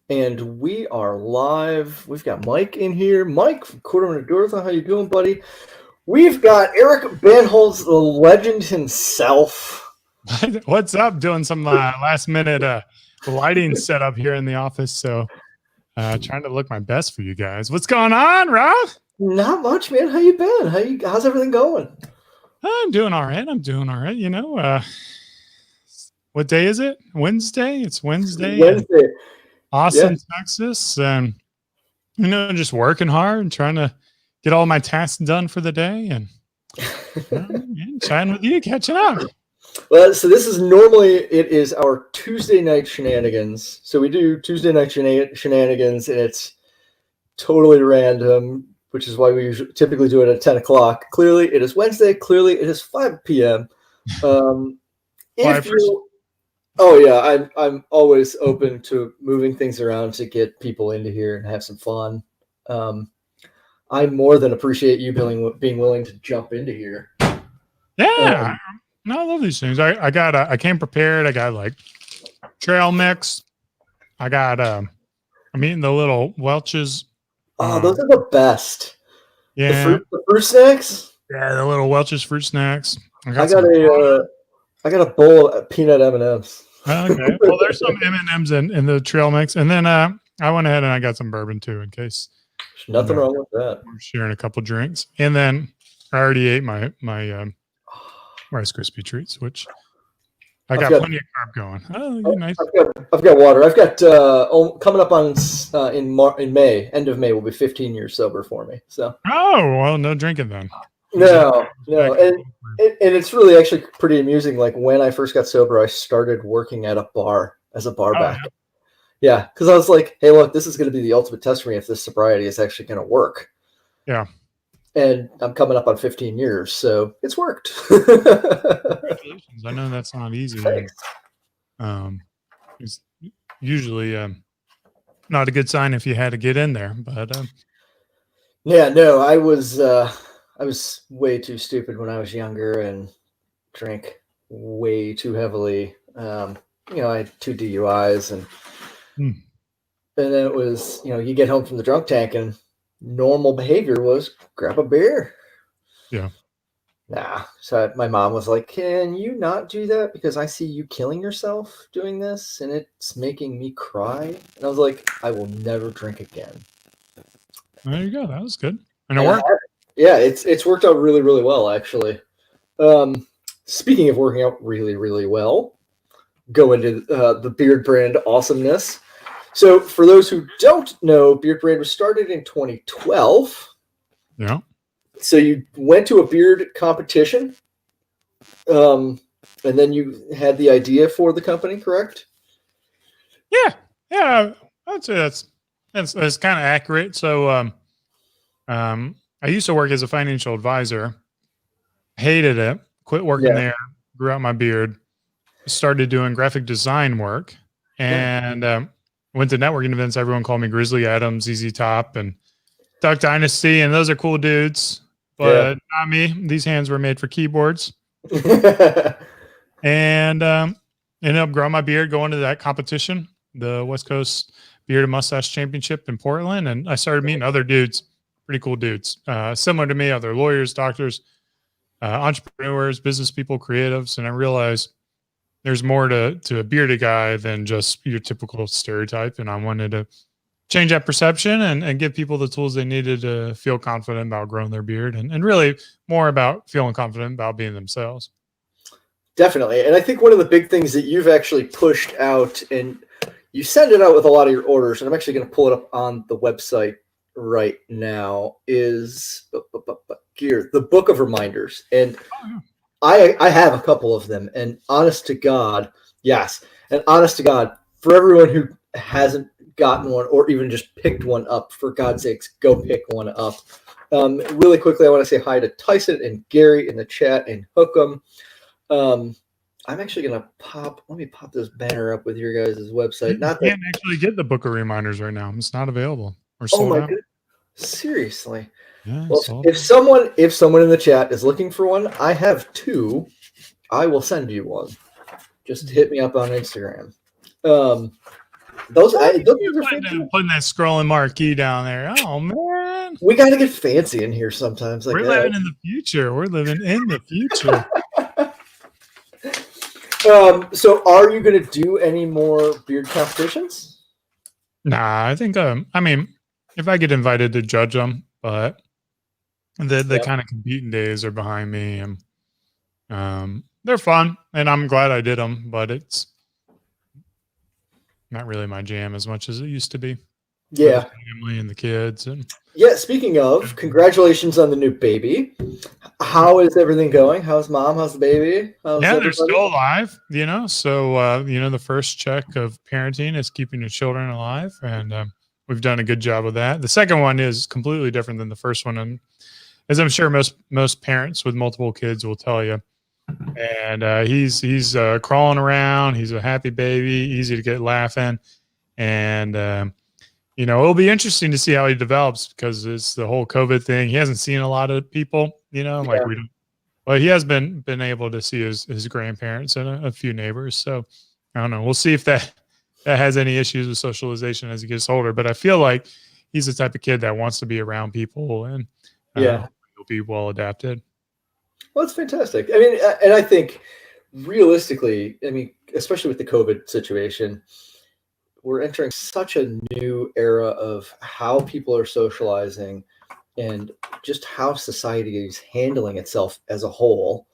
And we are live. We've got Mike in here. Mike from Quarter Dorothy, how you doing, buddy? We've got Eric Banholz, the legend himself. What's up? Doing some last minute lighting setup here in the office. So trying to look my best for you guys. What's going on, Rob? Not much, man. How you been? How's everything going? I'm doing all right. I'm doing all right. You know, what day is it? Wednesday? It's Wednesday. Wednesday. Austin, Yeah. Texas. And, you know, just working hard and trying to get all my tasks done for the day and chatting with you, catching up. Well, so this is it is our Tuesday night shenanigans. So we do Tuesday night shenanigans, and it's totally random, which is why we typically do it at 10 o'clock. Clearly, it is Wednesday. Clearly, it is 5 p.m. I'm always open to moving things around to get people into here and have some fun. I more than appreciate you being willing to jump into here. Yeah. No, I love these things. I came prepared. I got like trail mix. I got I'm eating the little Welch's. Oh, those are the best. Yeah. The fruit snacks? Yeah, the little Welch's fruit snacks. I got a bowl of peanut M&Ms. Okay. Well, there's some M&Ms in the trail mix. And then I went ahead and I got some bourbon too in case. There's nothing wrong with that. We're sharing a couple drinks. And then I already ate my Rice Krispie treats, which I got plenty of carb going. Oh, nice. I've got water. I've got coming up on in May, end of May will be 15 years sober for me. So. Oh well, no drinking then. No, and it's really actually pretty amusing. Like when I first got sober, I started working at a bar as a bar back. Yeah, because I was like, hey, look, this is going to be the ultimate test for me if this sobriety is actually going to work. Yeah. And I'm coming up on 15 years, so it's worked. Congratulations. I know that's not easy. It's usually not a good sign if you had to get in there, but yeah, no, I was way too stupid when I was younger and drank way too heavily. I had 2 DUIs and then it was, you get home from the drunk tank and normal behavior was grab a beer. Yeah. Nah. So my mom was like, can you not do that? Because I see you killing yourself doing this and it's making me cry. And I was like, I will never drink again. There you go. That was good. And it worked. Yeah, it's worked out really, really well, actually. Speaking of working out really, really well, go into the BeardBrand awesomeness. So for those who don't know, BeardBrand was started in 2012. Yeah. So you went to a beard competition, and then you had the idea for the company, correct? Yeah. I'd say that's kind of accurate. So I used to work as a financial advisor. Hated it. Quit working there. Grew out my beard. Started doing graphic design work, and went to networking events. Everyone called me Grizzly Adams, ZZ Top, and Duck Dynasty, and those are cool dudes. But not me. These hands were made for keyboards. And ended up growing my beard, going to that competition, the West Coast Beard and Mustache Championship in Portland. And I started meeting other dudes, pretty cool dudes, similar to me, other lawyers, doctors, entrepreneurs, business people, creatives. And I realized there's more to a bearded guy than just your typical stereotype. And I wanted to change that perception and give people the tools they needed to feel confident about growing their beard and really more about feeling confident about being themselves. Definitely. And I think one of the big things that you've actually pushed out, and you send it out with a lot of your orders, and I'm actually going to pull it up on the website right now, is Gear, the Book of Reminders. And I have a couple of them, and honest to God, for everyone who hasn't gotten one or even just picked one up, for God's sakes, go pick one up. Really quickly, I want to say hi to Tyson and Gary in the chat and Hookem. I'm actually going to let me pop this banner up with your guys' website. You can't actually get the Book of Reminders right now. It's not available or sold out. Goodness. Seriously. Yeah, well, if someone in the chat is looking for one, I have 2. I will send you one. Just hit me up on Instagram. those Why are those you are fantastic. putting that scrolling marquee down there? Oh man, We got to get fancy in here sometimes, I we're guess. living in the future. We're living in the future. So are you going to do any more beard competitions? Nah, I think I mean, if I get invited to judge them, but the Yeah. kind of competing days are behind me, and they're fun, and I'm glad I did them, but it's not really my jam as much as it used to be for the Yeah. family and the kids. And Yeah. Speaking of, congratulations on the new baby. How is everything going? How's mom? How's the baby? How's yeah, they're everybody? still alive, you know. So the first check of parenting is keeping your children alive, and we've done a good job of that. The second one is completely different than the first one, and as I'm sure most parents with multiple kids will tell you. And he's crawling around. He's a happy baby, easy to get laughing, and it'll be interesting to see how he develops because it's the whole COVID thing. He hasn't seen a lot of people, like Yeah. we don't. Well, he has been able to see his grandparents and a few neighbors. So I don't know. We'll see if that has any issues with socialization as he gets older. But I feel like he's the type of kid that wants to be around people, and Yeah. he'll be well adapted. Well, that's fantastic. I mean, and I think realistically, I mean, especially with the COVID situation, we're entering such a new era of how people are socializing and just how society is handling itself as a whole,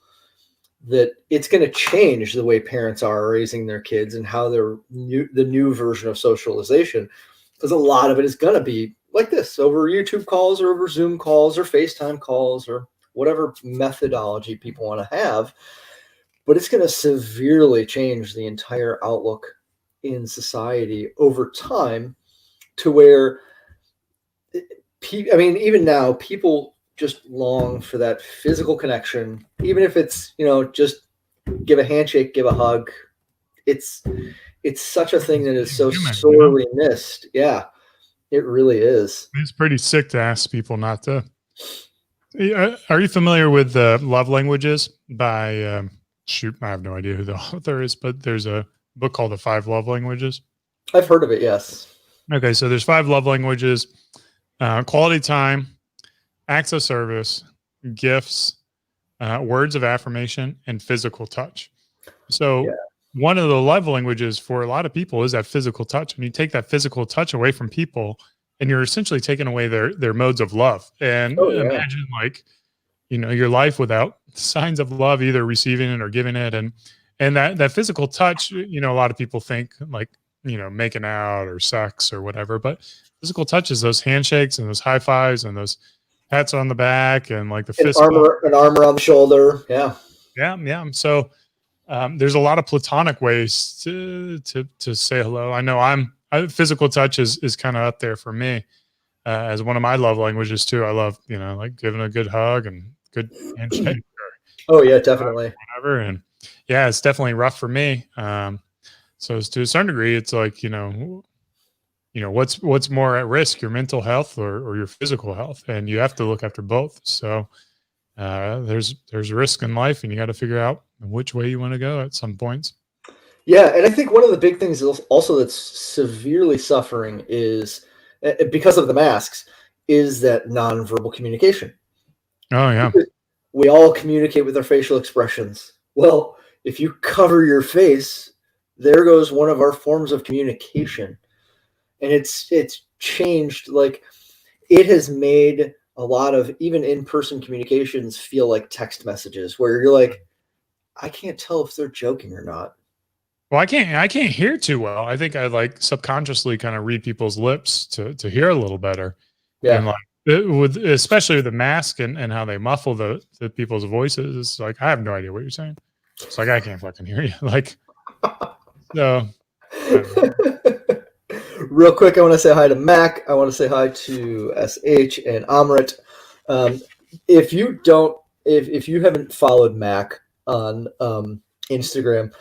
that it's going to change the way parents are raising their kids and how the new version of socialization, because a lot of it is going to be like this over YouTube calls or over Zoom calls or FaceTime calls or whatever methodology people want to have. But it's going to severely change the entire outlook in society over time, to where I mean, even now, people just long for that physical connection, even if it's just give a handshake, give a hug. It's such a thing that is so Human, sorely missed. Yeah, it really is. It's pretty sick to ask people not to. Are you familiar with the Love Languages by shoot? I have no idea who the author is, but there's a book called The Five Love Languages. I've heard of it. Yes. Okay, so there's five love languages: quality time, acts of service, gifts, words of affirmation, and physical touch. So Yeah. one of the love languages for a lot of people is that physical touch. And you take that physical touch away from people, and you're essentially taking away their modes of love. And Oh yeah. imagine your life without signs of love, either receiving it or giving it. And that physical touch, a lot of people think like, making out or sex or whatever, but physical touch is those handshakes and those high fives and those pats on the back and like the fist bump. An arm around the shoulder. Yeah. Yeah. Yeah. So there's a lot of platonic ways to say hello. I know physical touch is kind of up there for me as one of my love languages too. I love, like giving a good hug and good handshake or Oh yeah, definitely. whatever. And yeah, it's definitely rough for me. So to a certain degree, it's like, what's more at risk, your mental health or your physical health, and you have to look after both. So there's risk in life, and you got to figure out which way you want to go at some points. Yeah, and I think one of the big things also that's severely suffering is, because of the masks, is that nonverbal communication. Oh yeah, We all communicate with our facial expressions. Well, if you cover your face, there goes one of our forms of communication. And it's changed, like it has made a lot of even in-person communications feel like text messages, where you're like, I can't tell if they're joking or not. well, I can't hear too well. I think I like subconsciously kind of read people's lips to hear a little better, and Yeah. like especially with the mask and how they muffle the people's voices. It's like I have no idea what you're saying. It's like I can't fucking hear you. Like so. I don't know. Real quick, I want to say hi to Mac. I want to say hi to SH and Amrit. Um, if you don't, if you haven't followed Mac on Instagram,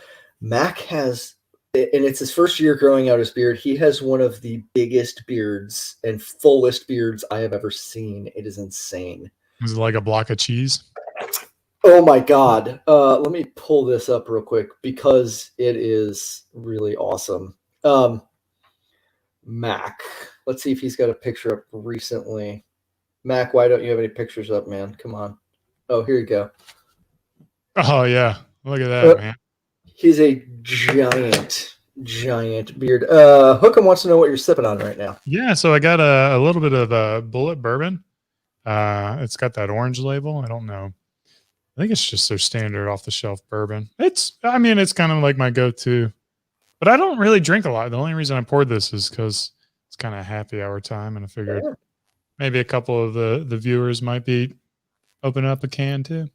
Mac has, and it's his first year growing out his beard. He has one of the biggest beards and fullest beards I have ever seen. It is insane. Is it like a block of cheese? Oh my God. Let me pull this up real quick because it is really awesome. Mac. Let's see if he's got a picture up recently. Mac, why don't you have any pictures up, man? Come on. Oh, here you go. Oh yeah, look at that, man. He's a giant beard. Hookem wants to know what you're sipping on right now. Yeah, so I got a little bit of Bullet bourbon. It's got that orange label. I don't know. I think it's just their standard off the shelf bourbon. It's kind of like my go-to, but I don't really drink a lot. The only reason I poured this is because it's kind of happy hour time, and I figured maybe a couple of the viewers might be opening up a can too.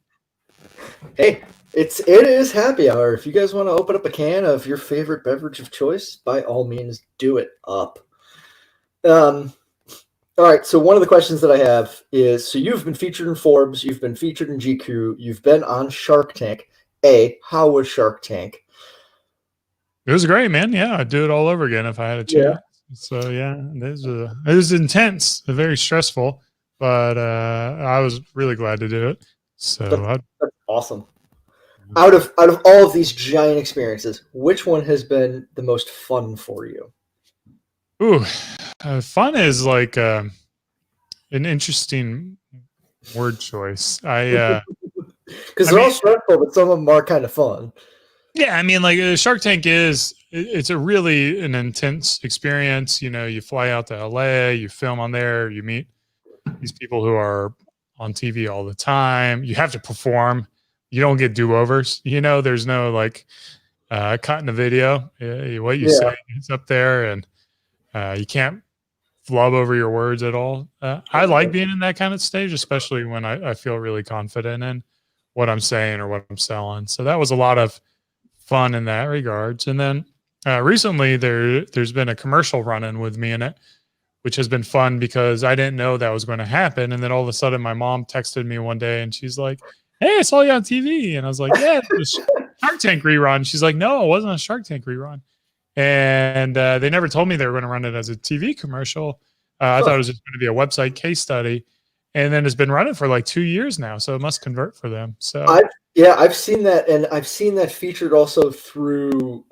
Hey, it is happy hour. If you guys want to open up a can of your favorite beverage of choice, by all means, do it up. All right, so one of the questions that I have is, so you've been featured in Forbes, you've been featured in GQ, you've been on Shark Tank. How was Shark Tank? It was great, man. Yeah, I'd do it all over again if I had a chance. Yeah. So yeah, it was intense, very stressful, but I was really glad to do it. So that's awesome. Out of all of these giant experiences, which one has been the most fun for you? Ooh, fun is like an interesting word choice. Because they're all stressful, but some of them are kind of fun. Yeah, I mean, like Shark Tank it's a really an intense experience. You know, you fly out to LA, you film on there, you meet these people who are on TV all the time. You have to perform. You don't get do-overs. You know, there's no like cut in the video. What you say is up there, and you can't flub over your words at all. I like being in that kind of stage, especially when I feel really confident in what I'm saying or what I'm selling. So that was a lot of fun in that regards. And then recently there's been a commercial run-in with me in it, which has been fun because I didn't know that was going to happen. And then all of a sudden my mom texted me one day and she's like, "Hey, I saw you on TV." And I was like, "Yeah, it was Shark Tank rerun." She's like, "No, it wasn't a Shark Tank rerun." And they never told me they were going to run it as a TV commercial. I thought it was just going to be a website case study. And then it's been running for like 2 years now. So it must convert for them. So I've seen that. And I've seen that featured also through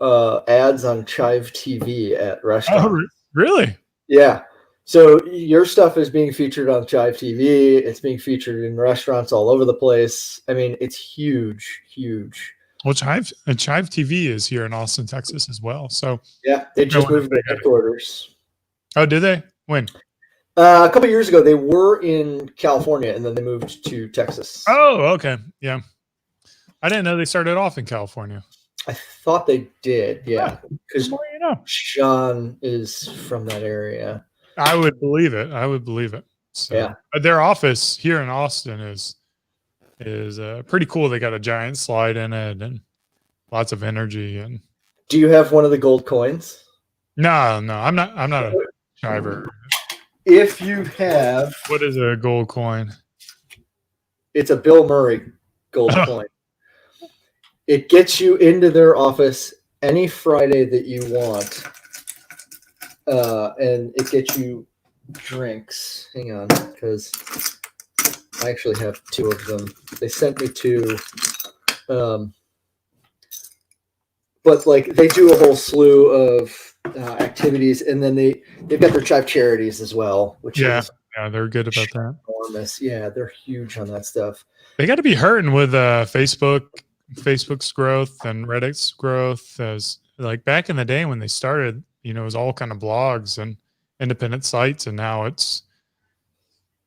ads on Chive TV at restaurants. Oh, really? Yeah. So your stuff is being featured on Chive TV. It's being featured in restaurants all over the place. I mean, it's huge, huge. Well, Chive TV is here in Austin, Texas as well. So yeah, they just moved to headquarters. Oh, did they? When? A couple of years ago, they were in California, and then they moved to Texas. Oh, okay. Yeah. I didn't know they started off in California. I thought they did, yeah. Because you know. Sean is from that area. I would believe it. So, yeah. Their office here in Austin is pretty cool. They got a giant slide in it and lots of energy. And do you have one of the gold coins? No, I'm not a Chiver. If you have, what is a gold coin? It's a Bill Murray gold coin. It gets you into their office any Friday that you want, and it gets you drinks. Hang on, because I actually have 2 of them. They sent me 2. But like they do a whole slew of activities, and then they've got their Chive charities as well, which is they're good about that. Enormous. Yeah, they're huge on that stuff. They got to be hurting with Facebook's growth and Reddit's growth. As like back in the day when they started, you know, it was all kind of blogs and independent sites, and now it's,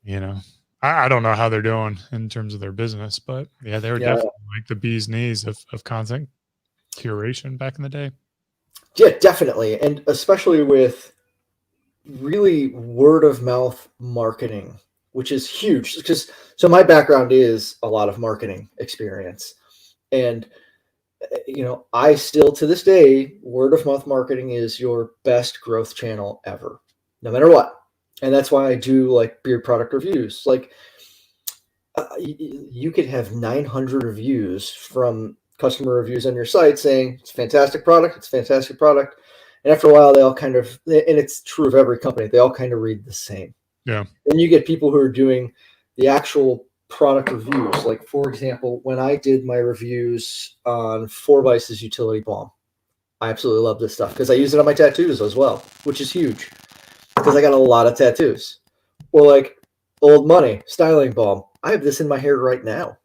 you know, I don't know how they're doing in terms of their business, but yeah, they were definitely like the bee's knees of content curation back in the day. Yeah, definitely. And especially with really word of mouth marketing, which is huge. Because so my background is a lot of marketing experience. And, you know, I still to this day, word of mouth marketing is your best growth channel ever, no matter what. And that's why I do like beard product reviews. Like you could have 900 reviews from customer reviews on your site saying it's a fantastic product. It's a fantastic product. And after a while, they all kind of, and it's true of every company, they all kind of read the same. Yeah. Then you get people who are doing the actual product reviews. Like, for example, when I did my reviews on 4Vice's utility balm, I absolutely love this stuff because I use it on my tattoos as well, which is huge. because I got a lot of tattoos. Or like Old Money styling balm. I have this in my hair right now.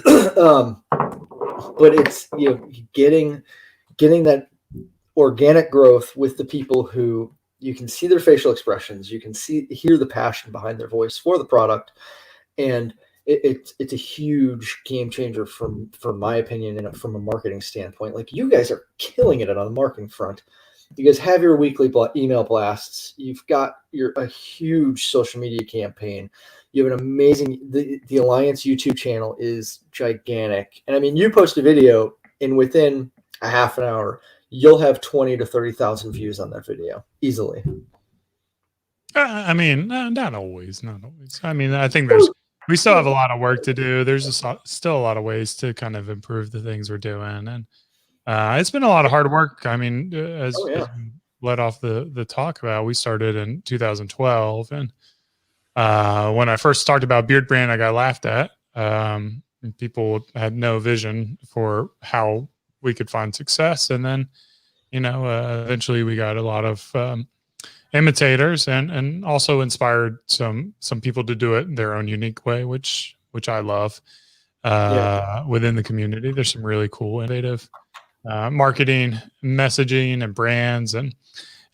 But it's getting that organic growth with the people who you can see their facial expressions, you can hear the passion behind their voice for the product, and it's a huge game changer from my opinion and from a marketing standpoint. Like, you guys are killing it on the marketing front. You guys have your weekly email blasts. You've got a huge social media campaign. You have an amazing the Alliance YouTube channel is gigantic. And I mean, you post a video and within a half an hour, you'll have 20 to 30,000 views on that video easily. I mean, not always. I mean, I think we still have a lot of work to do. There's still a lot of ways to kind of improve the things we're doing. And it's been a lot of hard work. I mean, as we led off the talk about, we started in 2012. And when I first talked about BeardBrand, I got laughed at. People had no vision for how we could find success. And then, eventually we got a lot of imitators and also inspired some people to do it in their own unique way, which I love. Within the community, there's some really cool, innovative marketing, messaging, and brands, and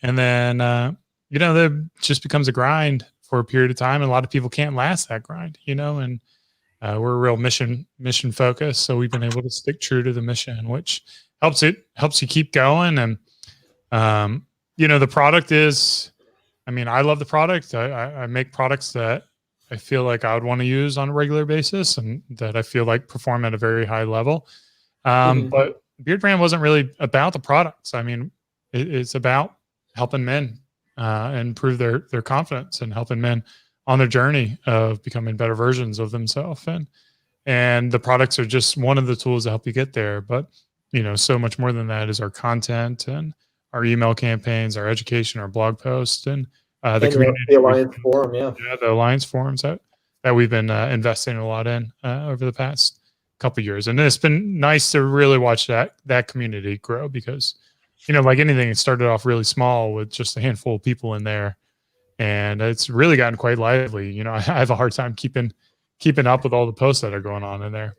then that just becomes a grind for a period of time, and a lot of people can't last that grind, and we're real mission focused, so we've been able to stick true to the mission, which helps you keep going. And the product is, I mean, I love the product. I make products that I feel like I would want to use on a regular basis and that I feel like perform at a very high level. But BeardBrand wasn't really about the products. I mean, it's about helping men improve their confidence and helping men on their journey of becoming better versions of themselves. And the products are just one of the tools to help you get there. But, so much more than that is our content and our email campaigns, our education, our blog posts, and the community, the Alliance Forum, the Alliance forums that we've been investing a lot in over the past couple of years. And it's been nice to really watch that community grow because, like anything, it started off really small with just a handful of people in there, and it's really gotten quite lively. I have a hard time keeping up with all the posts that are going on in there.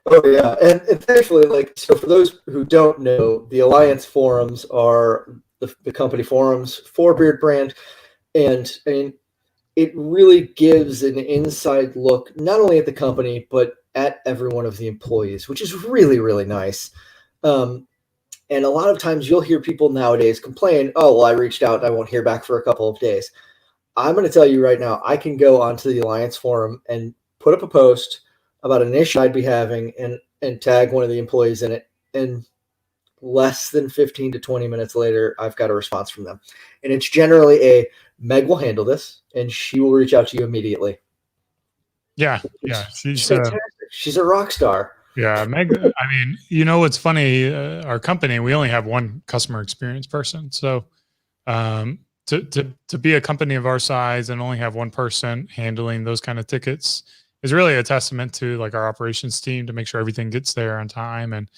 Oh yeah, and thankfully, so for those who don't know, the Alliance forums are the company forums for BeardBrand, and I mean, it really gives an inside look not only at the company but at every one of the employees, which is really, really nice. And a lot of times you'll hear people nowadays complain, "Oh, well, I reached out, and I won't hear back for a couple of days." I'm going to tell you right now, I can go onto the Alliance forum and put up a post about an issue I'd be having and tag one of the employees in it. And less than 15 to 20 minutes later, I've got a response from them. And it's generally Meg will handle this, and she will reach out to you immediately. Yeah. She's fantastic. She's a rock star. Yeah, Meg. I mean, what's funny? Our company, we only have one customer experience person. So to be a company of our size and only have one person handling those kind of tickets is really a testament to like our operations team to make sure everything gets there on time, and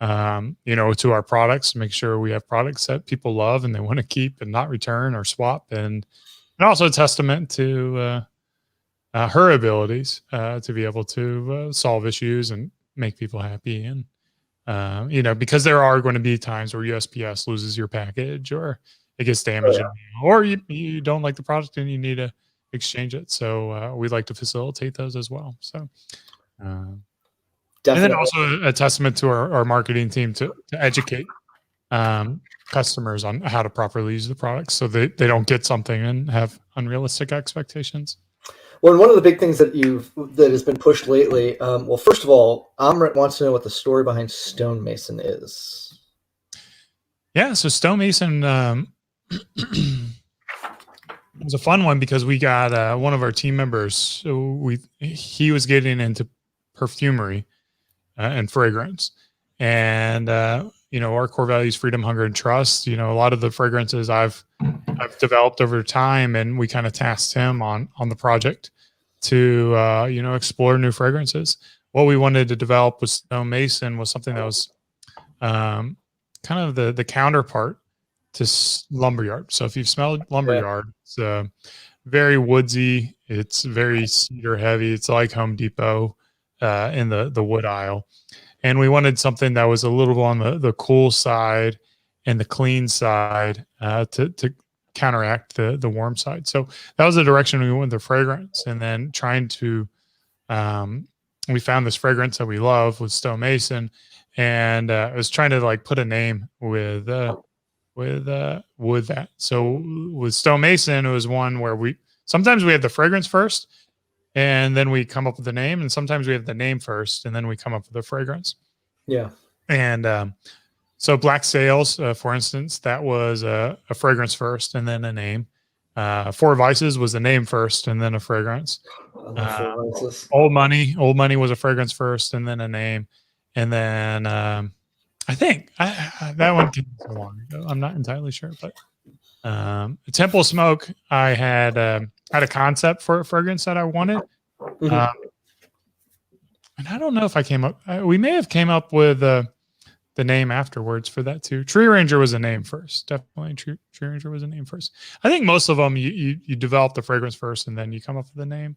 to our products, make sure we have products that people love and they want to keep and not return or swap, and also a testament to her abilities to be able to solve issues and make people happy. And because there are going to be times where USPS loses your package or it gets damaged, or you don't like the product and you need to exchange it. So we'd like to facilitate those as well. So, and then also a testament to our marketing team to educate customers on how to properly use the products so they don't get something and have unrealistic expectations. Well, one of the big things that has been pushed lately, well, first of all, Amrit wants to know what the story behind Stonemason is. Yeah, so Stonemason it was a fun one because we got one of our team members. He was getting into perfumery and fragrance, and our core values: freedom, hunger, and trust. A lot of the fragrances I've developed over time, and we kind of tasked him on the project to explore new fragrances. What we wanted to develop with Stonemason was something that was kind of the counterpart lumberyard. So if you've smelled Yeah. lumberyard, it's very woodsy. It's very cedar heavy. It's like Home Depot in the wood aisle. And we wanted something that was a little on the cool side and the clean side to counteract the warm side. So that was the direction we went with the fragrance. And then trying to we found this fragrance that we love with Stone Mason, and I was trying to like put a name with that. So with Stone Mason, it was one where we sometimes we have the fragrance first, and then we come up with the name, and sometimes we have the name first, and then we come up with the fragrance. Yeah. And so Black Sails, for instance, that was a fragrance first, and then a name. Four Vices was the name first, and then a fragrance. Old Money was a fragrance first, and then a name, and then I think that one came so long ago. I'm not entirely sure, but Temple Smoke, I had a concept for a fragrance that I wanted, and I don't know if I came up. We may have came up with the name afterwards for that too. Tree Ranger was a name first, definitely. Tree Ranger was a name first. I think most of them you develop the fragrance first, and then you come up with the name.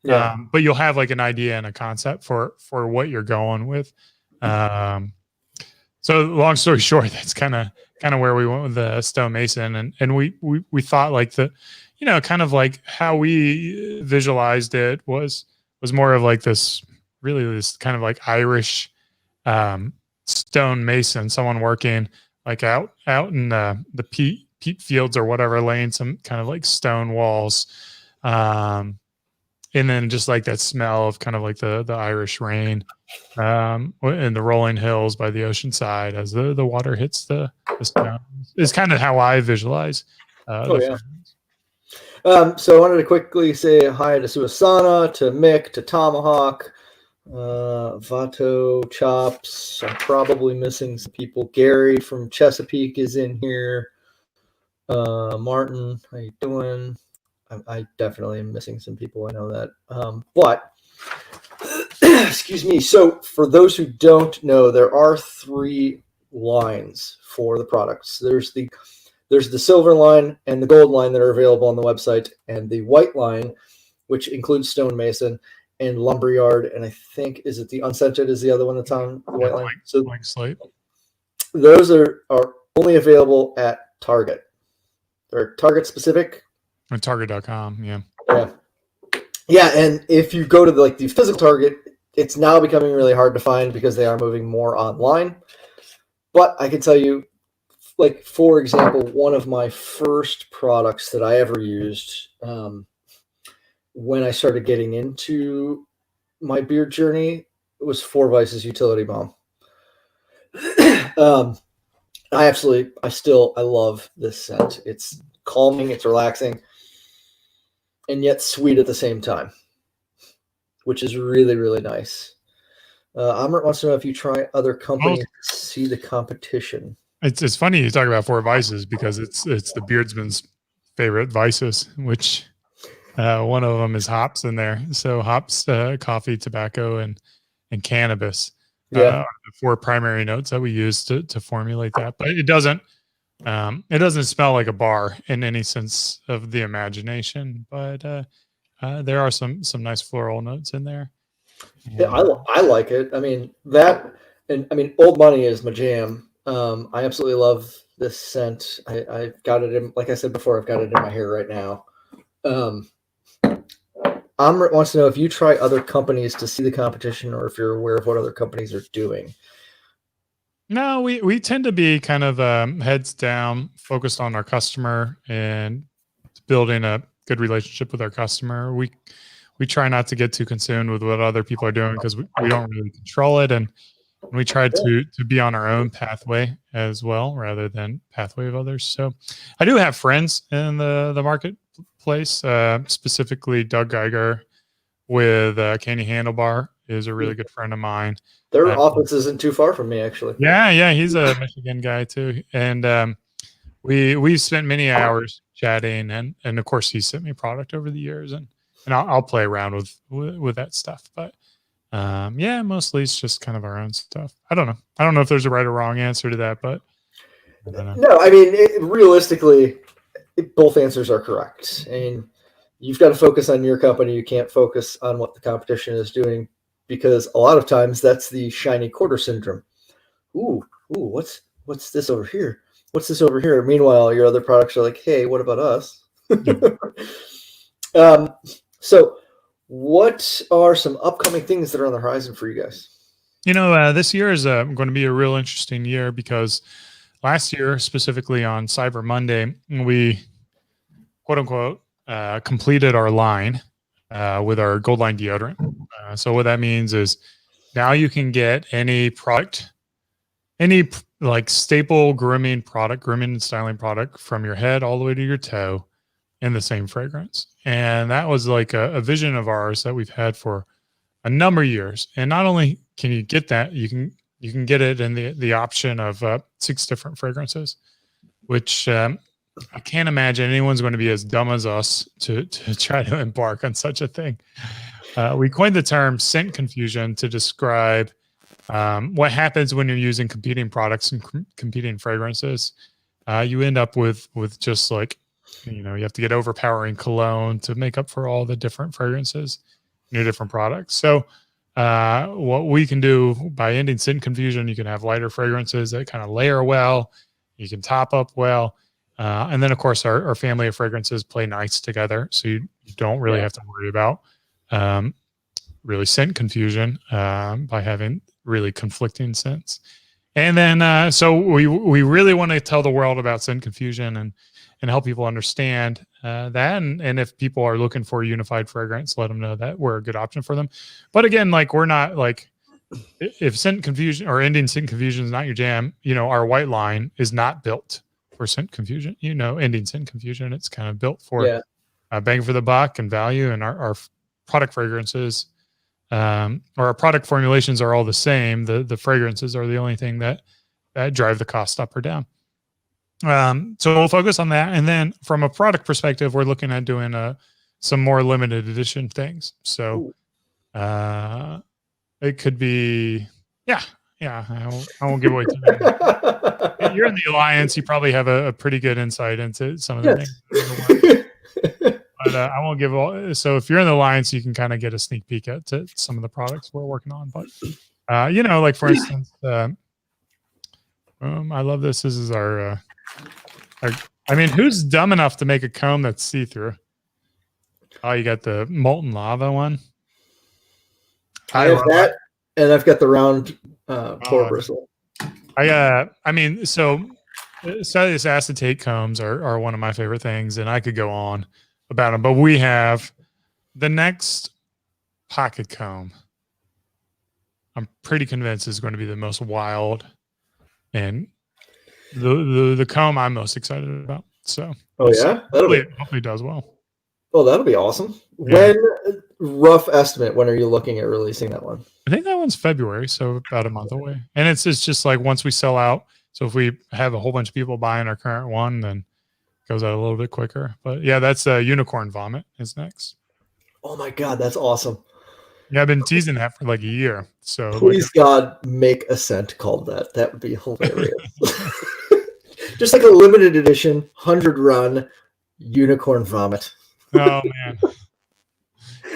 Yeah. But you'll have like an idea and a concept for what you're going with. So long story short, that's kind of where we went with the Stone Mason, and we thought like kind of like how we visualized it was more of like this kind of like Irish stone mason, someone working like out in the peat fields or whatever, laying some kind of like stone walls, and then just like that smell of kind of like the Irish rain in the rolling hills by the ocean side as the water hits the stone is kind of how I visualize. So I wanted to quickly say hi to Suasana, to Mick, to Tomahawk, Vato, Chops. I'm probably missing some people. Gary from Chesapeake is in here. Martin, how you doing? I definitely am missing some people. I know that. But excuse me. So for those who don't know, there are 3 lines for the products. There's the silver line and the gold line that are available on the website, and the white line, which includes Stone Mason and Lumberyard, and I think is it the Unscented is the other one that's on the white line. So Blank Slate. Those are only available at Target. They're Target specific. On Target.com, yeah. Yeah, and if you go to the physical Target, it's now becoming really hard to find because they are moving more online. But I can tell you, like, for example, one of my first products that I ever used when I started getting into my beard journey was Four Vices Utility Balm. I love this scent. It's calming, it's relaxing, and yet sweet at the same time, which is really, really nice. Amrit wants to know if you try other companies to see the competition. It's funny you talk about Four Vices because it's the beardsman's favorite vices, which one of them is hops in there. So hops, coffee, tobacco, and cannabis. The 4 primary notes that we use to formulate that. But it doesn't smell like a bar in any sense of the imagination. But there are some nice floral notes in there. Yeah, I like it. I mean Old Money is my jam. I absolutely love this scent. I've got it in, like I said before, I've got it in my hair right now. Amrit wants to know if you try other companies to see the competition or if you're aware of what other companies are doing. No, we tend to be kind of heads down, focused on our customer and building a good relationship with our customer. We try not to get too consumed with what other people are doing because we don't really control it, and we try to be on our own pathway as well rather than pathway of others. So I do have friends in the marketplace, specifically Doug Geiger with Candy Handlebar is a really good friend of mine. Their office isn't too far from me, actually. Yeah, he's a Michigan guy too, and we've spent many hours chatting, and of course he sent me product over the years, and I'll play around with that stuff, but mostly it's just kind of our own stuff. I don't know if there's a right or wrong answer to that, but I don't know. No, I mean, realistically, both answers are correct. I mean, you've got to focus on your company. You can't focus on what the competition is doing because a lot of times that's the shiny quarter syndrome. Ooh, what's this over here? What's this over here? Meanwhile, your other products are like, hey, what about us? Yeah. um, so, what are some upcoming things that are on the horizon for you guys? This year is going to be a real interesting year because last year, specifically on Cyber Monday, we quote unquote completed our line with our Gold Line deodorant. So what that means is now you can get any product, any like staple grooming and styling product from your head all the way to your toe in the same fragrance. And that was like a vision of ours that we've had for a number of years. And not only can you get that, you can get it in the option of 6 different fragrances, which I can't imagine anyone's going to be as dumb as us to try to embark on such a thing. We coined the term scent confusion to describe what happens when you're using competing products and competing fragrances. You end up with just like, you have to get overpowering cologne to make up for all the different fragrances in your different products. So what we can do by ending scent confusion, you can have lighter fragrances that kind of layer well. You can top up well. And then, of course, our family of fragrances play nice together. So you don't really have to worry about really scent confusion by having really conflicting scents. And then, so we really want to tell the world about scent confusion and help people understand that. And if people are looking for a unified fragrance, let them know that we're a good option for them. But again, like we're not like, if scent confusion or ending scent confusion is not your jam, our white line is not built for scent confusion. Ending scent confusion, it's kind of built for bang for the buck and value. And our product fragrances or our product formulations are all the same. The fragrances are the only thing that drive the cost up or down. So we'll focus on that. And then from a product perspective, we're looking at doing some more limited edition things. So it could be, I won't give away too many. You're in the Alliance. You probably have a pretty good insight into some of the things. But I won't give all. So if you're in the Alliance, you can kind of get a sneak peek at some of the products we're working on. But, like for instance, I love this. This is our, who's dumb enough to make a comb that's see-through? Oh, you got the molten lava one. I have that, and I've got the round pour bristle. So cellulose acetate combs are one of my favorite things, and I could go on about them. But we have the next pocket comb. I'm pretty convinced is going to be the most wild and the comb I'm most excited about. So, hopefully it does well. Oh, that'll be awesome. Yeah. Rough estimate, when are you looking at releasing that one? I think that one's February, so about a month away. And it's just like once we sell out. So if we have a whole bunch of people buying our current one, then it goes out a little bit quicker. But yeah, that's unicorn vomit is next. Oh my God, that's awesome. Yeah, I've been teasing that for like a year. So please, God, make a scent called that. That would be hilarious. Just like a limited edition 100 run unicorn vomit. Oh man,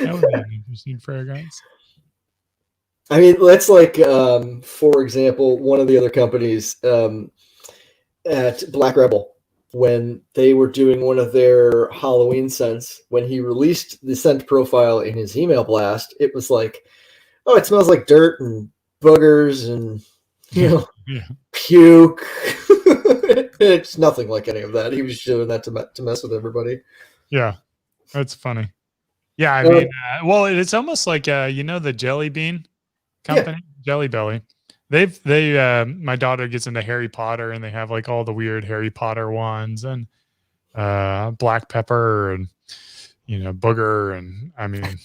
that would be an interesting fragrance. I mean, that's like, for example, one of the other companies at Black Rebel, when they were doing one of their Halloween scents, when he released the scent profile in his email blast, it was like, oh, it smells like dirt and boogers and puke. It's nothing like any of that. He was doing that to mess with everybody. Yeah, that's funny. Yeah, I mean, it's almost like the Jelly Bean company, Jelly Belly. My daughter gets into Harry Potter, and they have like all the weird Harry Potter ones, and black pepper, and booger, and I mean,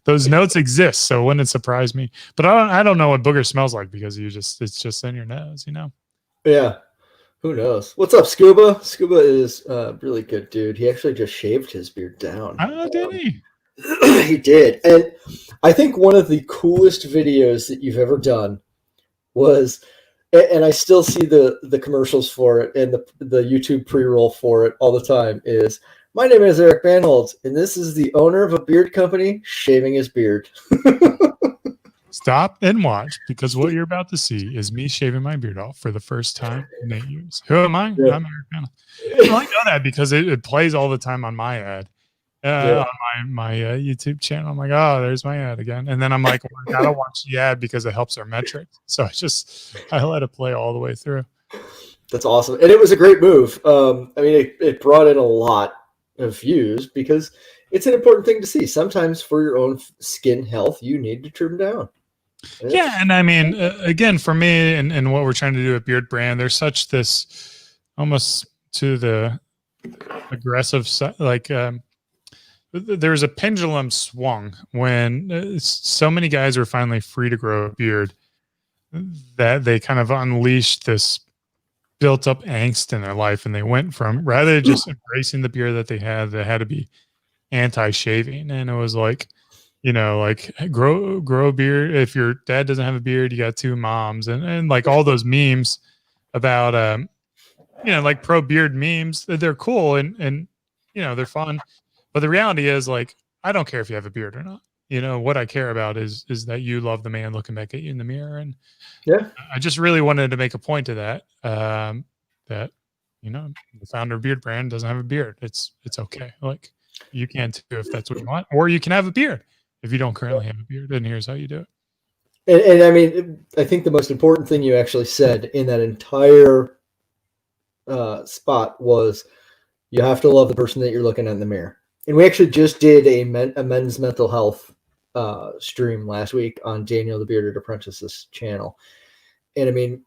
those notes exist, so it wouldn't surprise me. But I don't know what booger smells like because it's just in your nose, Yeah. Who knows? What's up, Scuba? Scuba is a really good dude. He actually just shaved his beard down. Oh, did he? He did. And I think one of the coolest videos that you've ever done was And I still see the commercials for it, and the YouTube pre-roll for it all the time is, my name is Eric Banholz, and this is the owner of a beard company shaving his beard. Stop and watch, because what you're about to see is me shaving my beard off for the first time in 8 years. Who am I? Yeah. I'm Eric Banholz. Well, I know that because it plays all the time on my ad. Yeah. On my YouTube channel. I'm like, oh, there's my ad again. And then I'm like, well, I gotta watch the ad because it helps our metrics. So I let it play all the way through. That's awesome. And it was a great move. I mean, it brought in a lot of views because it's an important thing to see. Sometimes for your own skin health, you need to trim down. Yeah. And I mean, again, for me and what we're trying to do at BeardBrand, there's such this almost to the aggressive, like, there's a pendulum swung when so many guys are finally free to grow a beard that they kind of unleashed this built up angst in their life. And they went from, rather than just embracing the beard that had to be anti-shaving. And it was like, like grow a beard. If your dad doesn't have a beard, you got 2 moms, and like all those memes about, like pro beard memes. They're cool and they're fun. But the reality is, like, I don't care if you have a beard or not. What I care about is that you love the man looking back at you in the mirror. And yeah, I just really wanted to make a point to that, that, the founder of BeardBrand doesn't have a beard. It's okay. Like, you can too, if that's what you want, or you can have a beard if you don't currently have a beard. And here's how you do it. and I mean, I think the most important thing you actually said in that entire spot was, you have to love the person that you're looking at in the mirror. And we actually just did a men's mental health stream last week on Daniel the Bearded Apprentice's channel. And I mean,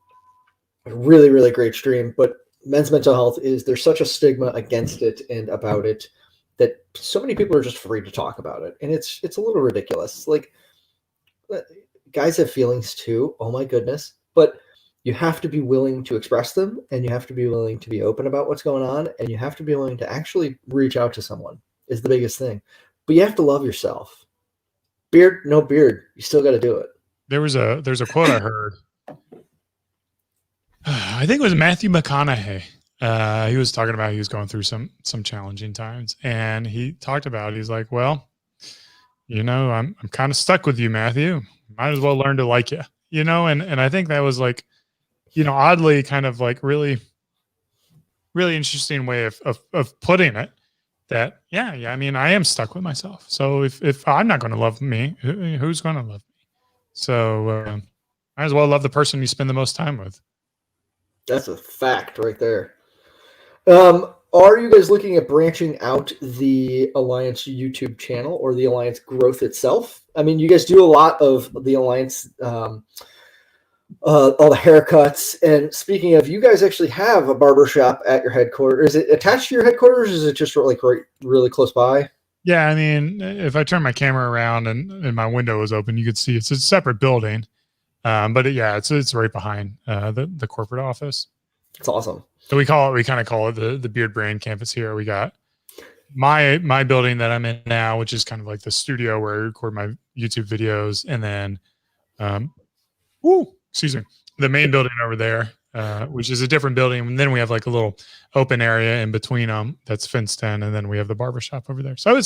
a really, really great stream. But men's mental health there's such a stigma against it and about it that so many people are just afraid to talk about it. And it's a little ridiculous. Like, guys have feelings too. Oh my goodness. But you have to be willing to express them, and you have to be willing to be open about what's going on, and you have to be willing to actually reach out to someone is the biggest thing. But you have to love yourself. Beard, no beard, you still got to do it. There's a quote I heard. I think it was Matthew McConaughey. He was talking about he was going through some challenging times, and he talked about, he's like, well, I'm kind of stuck with you, Matthew. Might as well learn to like you, and I think that was like, oddly kind of like really, really interesting way of putting it. That, yeah. I mean, I am stuck with myself. So if I'm not going to love me, who's going to love me? So might as well love the person you spend the most time with. That's a fact right there. Are you guys looking at branching out the Alliance YouTube channel or the Alliance growth itself? I mean, you guys do a lot of the Alliance, all the haircuts. And speaking of, you guys actually have a barbershop at your headquarters. Is it attached to your headquarters? Or is it just like really close by? Yeah. I mean, if I turn my camera around and my window is open, you could see it's a separate building. But it's right behind the corporate office. It's awesome. So we kind of call it the BeardBrand campus here. We got my building that I'm in now, which is kind of like the studio where I record my YouTube videos. And then, excuse me, the main building over there, which is a different building. And then we have like a little open area in between them that's fenced in. And then we have the barbershop over there. So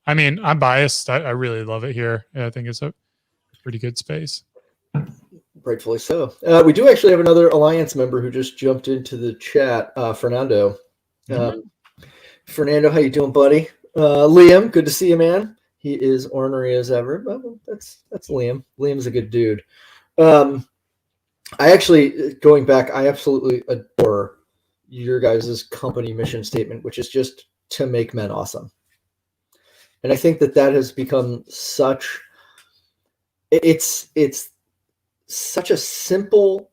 I'm biased. I really love it here. I think it's a pretty good space. Rightfully so. We do actually have another Alliance member who just jumped into the chat, Fernando. Fernando, how you doing, buddy? Liam, good to see you, man. He is ornery as ever. Well, that's Liam. Liam's a good dude. I actually, going back, I absolutely adore your guys' company mission statement, which is just to make men awesome. And I think that has become such, it's such a simple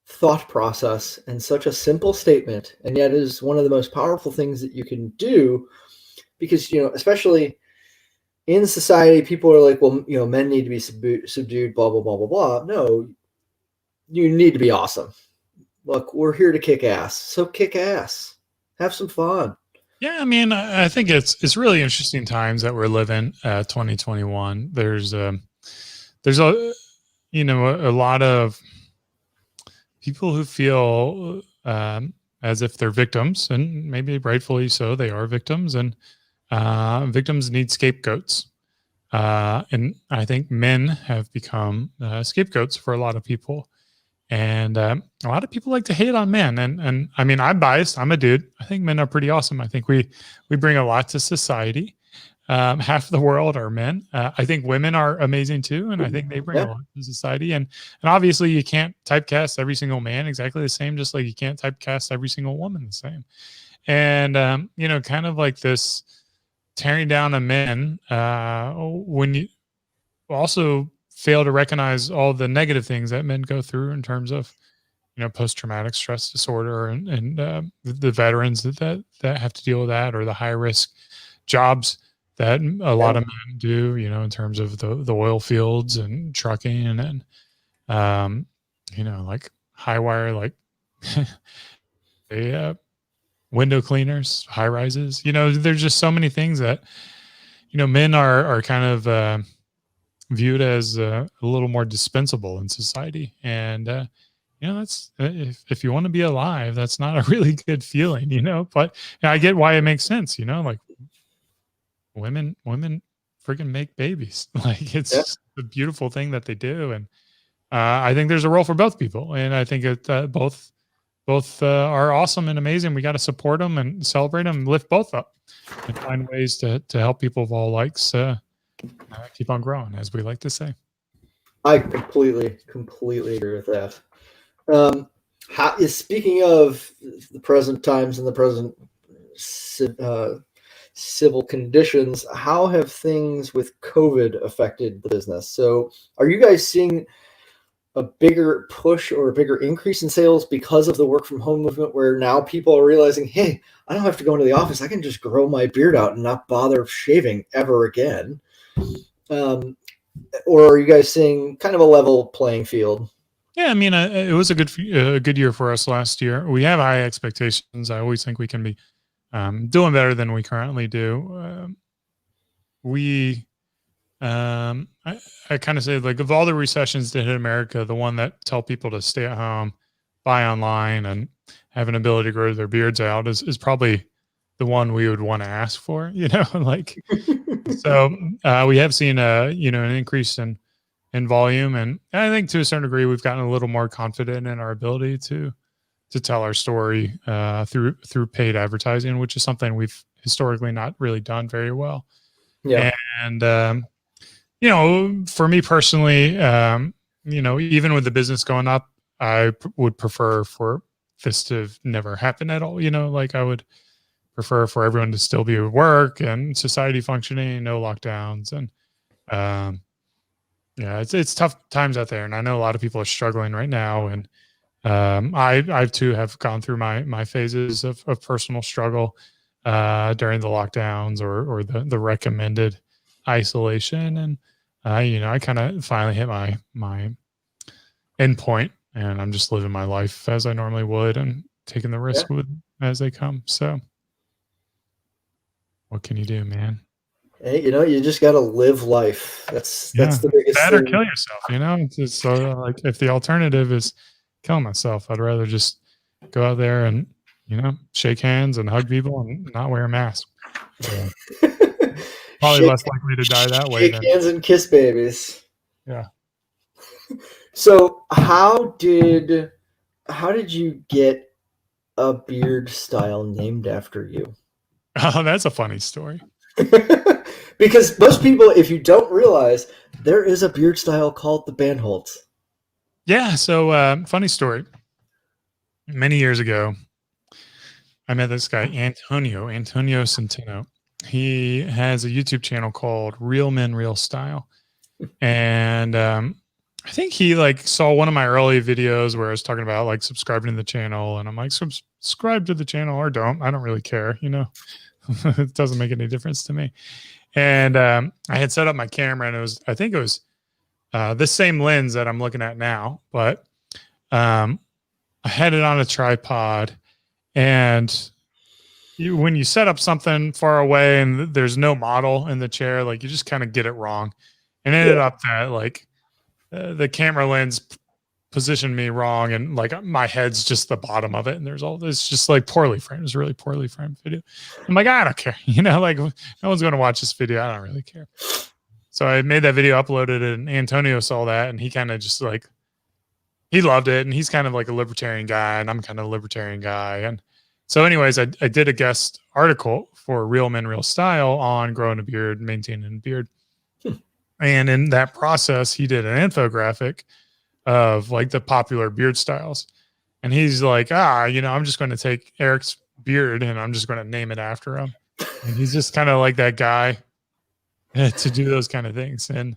thought process and such a simple statement, and yet is one of the most powerful things that you can do, because, especially in society, people are like, well, men need to be subdued, blah, blah, blah, blah, blah. No, you need to be awesome. Look, we're here to kick ass. So kick ass. Have some fun. Yeah, I mean, I think it's really interesting times that we're living, 2021. There's a lot of people who feel as if they're victims, and maybe rightfully so, they are victims, and victims need scapegoats. And I think men have become scapegoats for a lot of people. And a lot of people like to hate on men. And I mean, I'm biased. I'm a dude. I think men are pretty awesome. I think we bring a lot to society. Half the world are men. I think women are amazing too, and I think they bring a lot to society. And obviously, you can't typecast every single man exactly the same, just like you can't typecast every single woman the same. And kind of like this tearing down of men when you also fail to recognize all the negative things that men go through in terms of post-traumatic stress disorder and the veterans that have to deal with that, or the high risk jobs that a lot of men do, in terms of the oil fields and trucking and like high wire, like window cleaners, high rises. There's just so many things that men are kind of viewed as a little more dispensable in society. And that's if you want to be alive, that's not a really good feeling, but I get why it makes sense, like women freaking make babies. Like it's a beautiful thing that they do. And I think there's a role for both people. And I think that both are awesome and amazing. We got to support them and celebrate them, and lift both up, and find ways to help people of all likes keep on growing, as we like to say. I completely agree with that. Speaking of the present times and the present civil conditions, how have things with COVID affected the business? So are you guys seeing a bigger push or a bigger increase in sales because of the work from home movement, where now people are realizing, hey, I don't have to go into the office. I can just grow my beard out and not bother shaving ever again? Or are you guys seeing kind of a level playing field? Yeah, I mean, it was a good year for us last year. We have high expectations. I always think we can be doing better than we currently do. I kind of say, like, of all the recessions that hit America, the one that tell people to stay at home, buy online, and have an ability to grow their beards out is probably the one we would want to ask for, like, so we have seen an increase in volume. And I think to a certain degree, we've gotten a little more confident in our ability to tell our story through paid advertising, which is something we've historically not really done very well. Yeah. And for me personally, even with the business going up, I would prefer for this to never happen at all. Like, I would prefer for everyone to still be at work and society functioning, no lockdowns. And it's tough times out there, and I know a lot of people are struggling right now. And I too have gone through my phases of personal struggle during the lockdowns or the recommended isolation. And I kind of finally hit my end point, and I'm just living my life as I normally would and taking the risk with as they come. So what can you do, man? Hey, you just got to live life. That's the biggest that thing. Or kill yourself. It's just like, if the alternative is kill myself, I'd rather just go out there and shake hands and hug people and not wear a mask. So, probably less likely to die that way. Shake hands and kiss babies. Yeah. So how did you get a beard style named after you? Oh, that's a funny story. Because most people, if you don't realize, there is a beard style called the Bandholz. Yeah. So funny story. Many years ago, I met this guy, Antonio Centeno. He has a YouTube channel called Real Men, Real Style. And I think he saw one of my early videos where I was talking about subscribing to the channel. And I'm like, subscribe to the channel or don't. I don't really care. It doesn't make any difference to me. And I had set up my camera, and I think it was the same lens that I'm looking at now, but I had it on a tripod. And when you set up something far away and there's no model in the chair, you just kind of get it wrong. And it ended up that the camera lens positioned me wrong, and like my head's just the bottom of it, and there's all this just like poorly framed. It's really poorly framed video. I'm like, I don't care, like no one's going to watch this video. I don't really care. So I made that video, uploaded it, and Antonio saw that, and he kind of just like, he loved it, and he's kind of like a libertarian guy, and I'm kind of a libertarian guy. And so anyways, I did a guest article for Real Men Real Style on growing a beard, maintaining a beard. And in that process, he did an infographic of like the popular beard styles. And he's like, I'm just going to take Eric's beard and I'm just going to name it after him. And he's just kind of like that guy to do those kind of things. And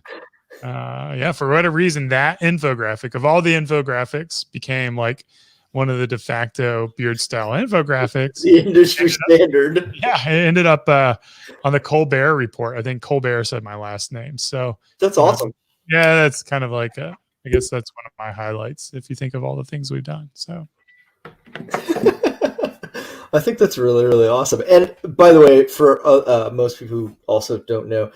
for whatever reason, that infographic of all the infographics became like one of the de facto beard style infographics. The industry standard. Yeah, it ended up on the Colbert report. I think Colbert said my last name. So that's awesome. Yeah, that's kind of like I guess that's one of my highlights if you think of all the things we've done. So I think that's really, really awesome. And by the way, for most people who also don't know,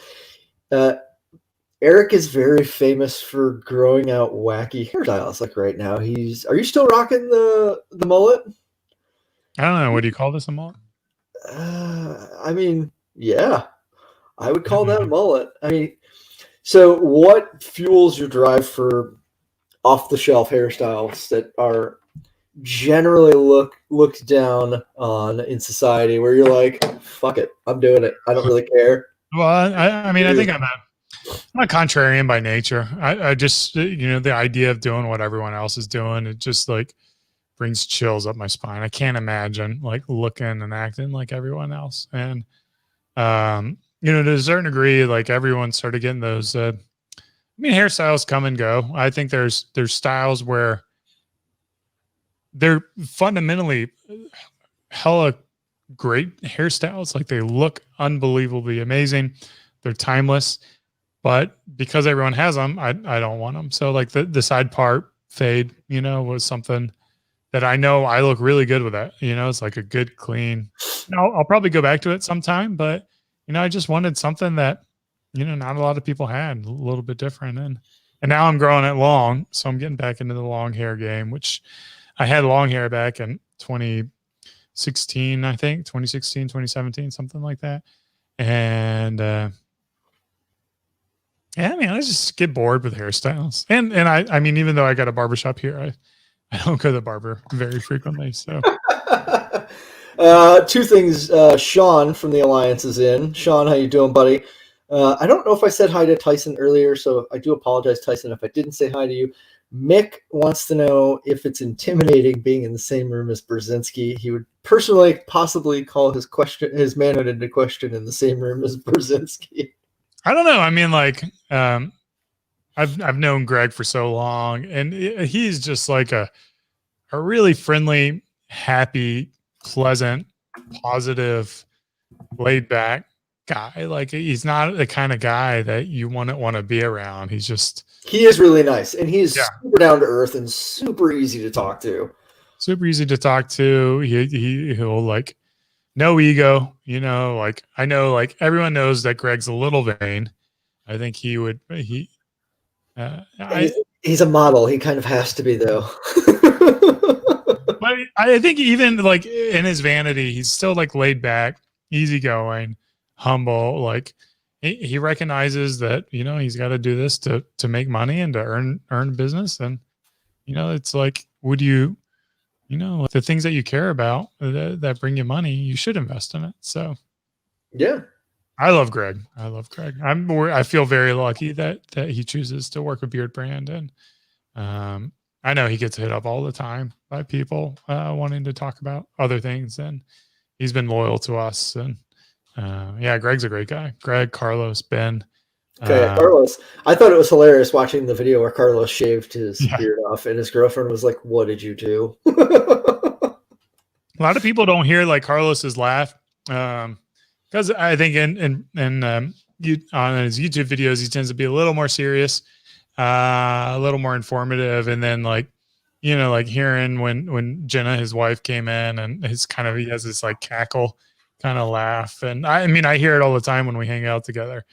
Eric is very famous for growing out wacky hairstyles. Like right now, are you still rocking the mullet? I don't know. What do you call this, a mullet? I mean, yeah, I would call that a mullet. I mean, so what fuels your drive for off-the-shelf hairstyles that are generally looked down on in society, where you're like, fuck it, I'm doing it, I don't really care? Well, I mean, I think I'm a contrarian by nature. I just, the idea of doing what everyone else is doing, it just like brings chills up my spine. I can't imagine like looking and acting like everyone else. And, to a certain degree, like everyone started getting those, hairstyles come and go. I think there's styles where they're fundamentally hella great hairstyles. Like they look unbelievably amazing. They're timeless, but because everyone has them, I don't want them. So like the side part fade, was something that I know I look really good with that. It's like a good clean. I'll probably go back to it sometime, but I just wanted something that, not a lot of people had, a little bit different. And now I'm growing it long. So I'm getting back into the long hair game, which I had long hair back in 2016, I think 2016, 2017, something like that. And, I just get bored with hairstyles. And I mean, even though I got a barbershop here, I don't go to the barber very frequently. So two things. Sean from the Alliance is in. Sean, how you doing, buddy? I don't know if I said hi to Tyson earlier, so I do apologize, Tyson, if I didn't say hi to you. Mick wants to know if it's intimidating being in the same room as Brzezinski. He would personally possibly call his manhood into question in the same room as Brzezinski. I don't know. I mean, like, I've known Greg for so long, and he's just like a really friendly, happy, pleasant, positive, laid back guy. Like he's not the kind of guy that you want to be around. He is really nice, and he's super down to earth and super easy to talk to. Super easy to talk to. He'll like no ego, like I know like everyone knows that Greg's a little vain. I think he's a model. He kind of has to be, though. But I think even like in his vanity, he's still like laid back, easygoing, humble. Like he recognizes that, he's got to do this to make money and to earn business. And, it's like, would you, the things that you care about that bring you money, you should invest in it. So, yeah. I love Greg. I feel very lucky that he chooses to work with BeardBrand, and I know he gets hit up all the time by people wanting to talk about other things, and he's been loyal to us. And Greg's a great guy. Greg, Carlos, Ben. Okay, Carlos. I thought it was hilarious watching the video where Carlos shaved his beard off, and his girlfriend was like, "What did you do?" A lot of people don't hear like Carlos's laugh. Because I think on his YouTube videos, he tends to be a little more serious, a little more informative. And then like, like hearing when Jenna, his wife, came in, and he has this like cackle kind of laugh. And I mean, I hear it all the time when we hang out together.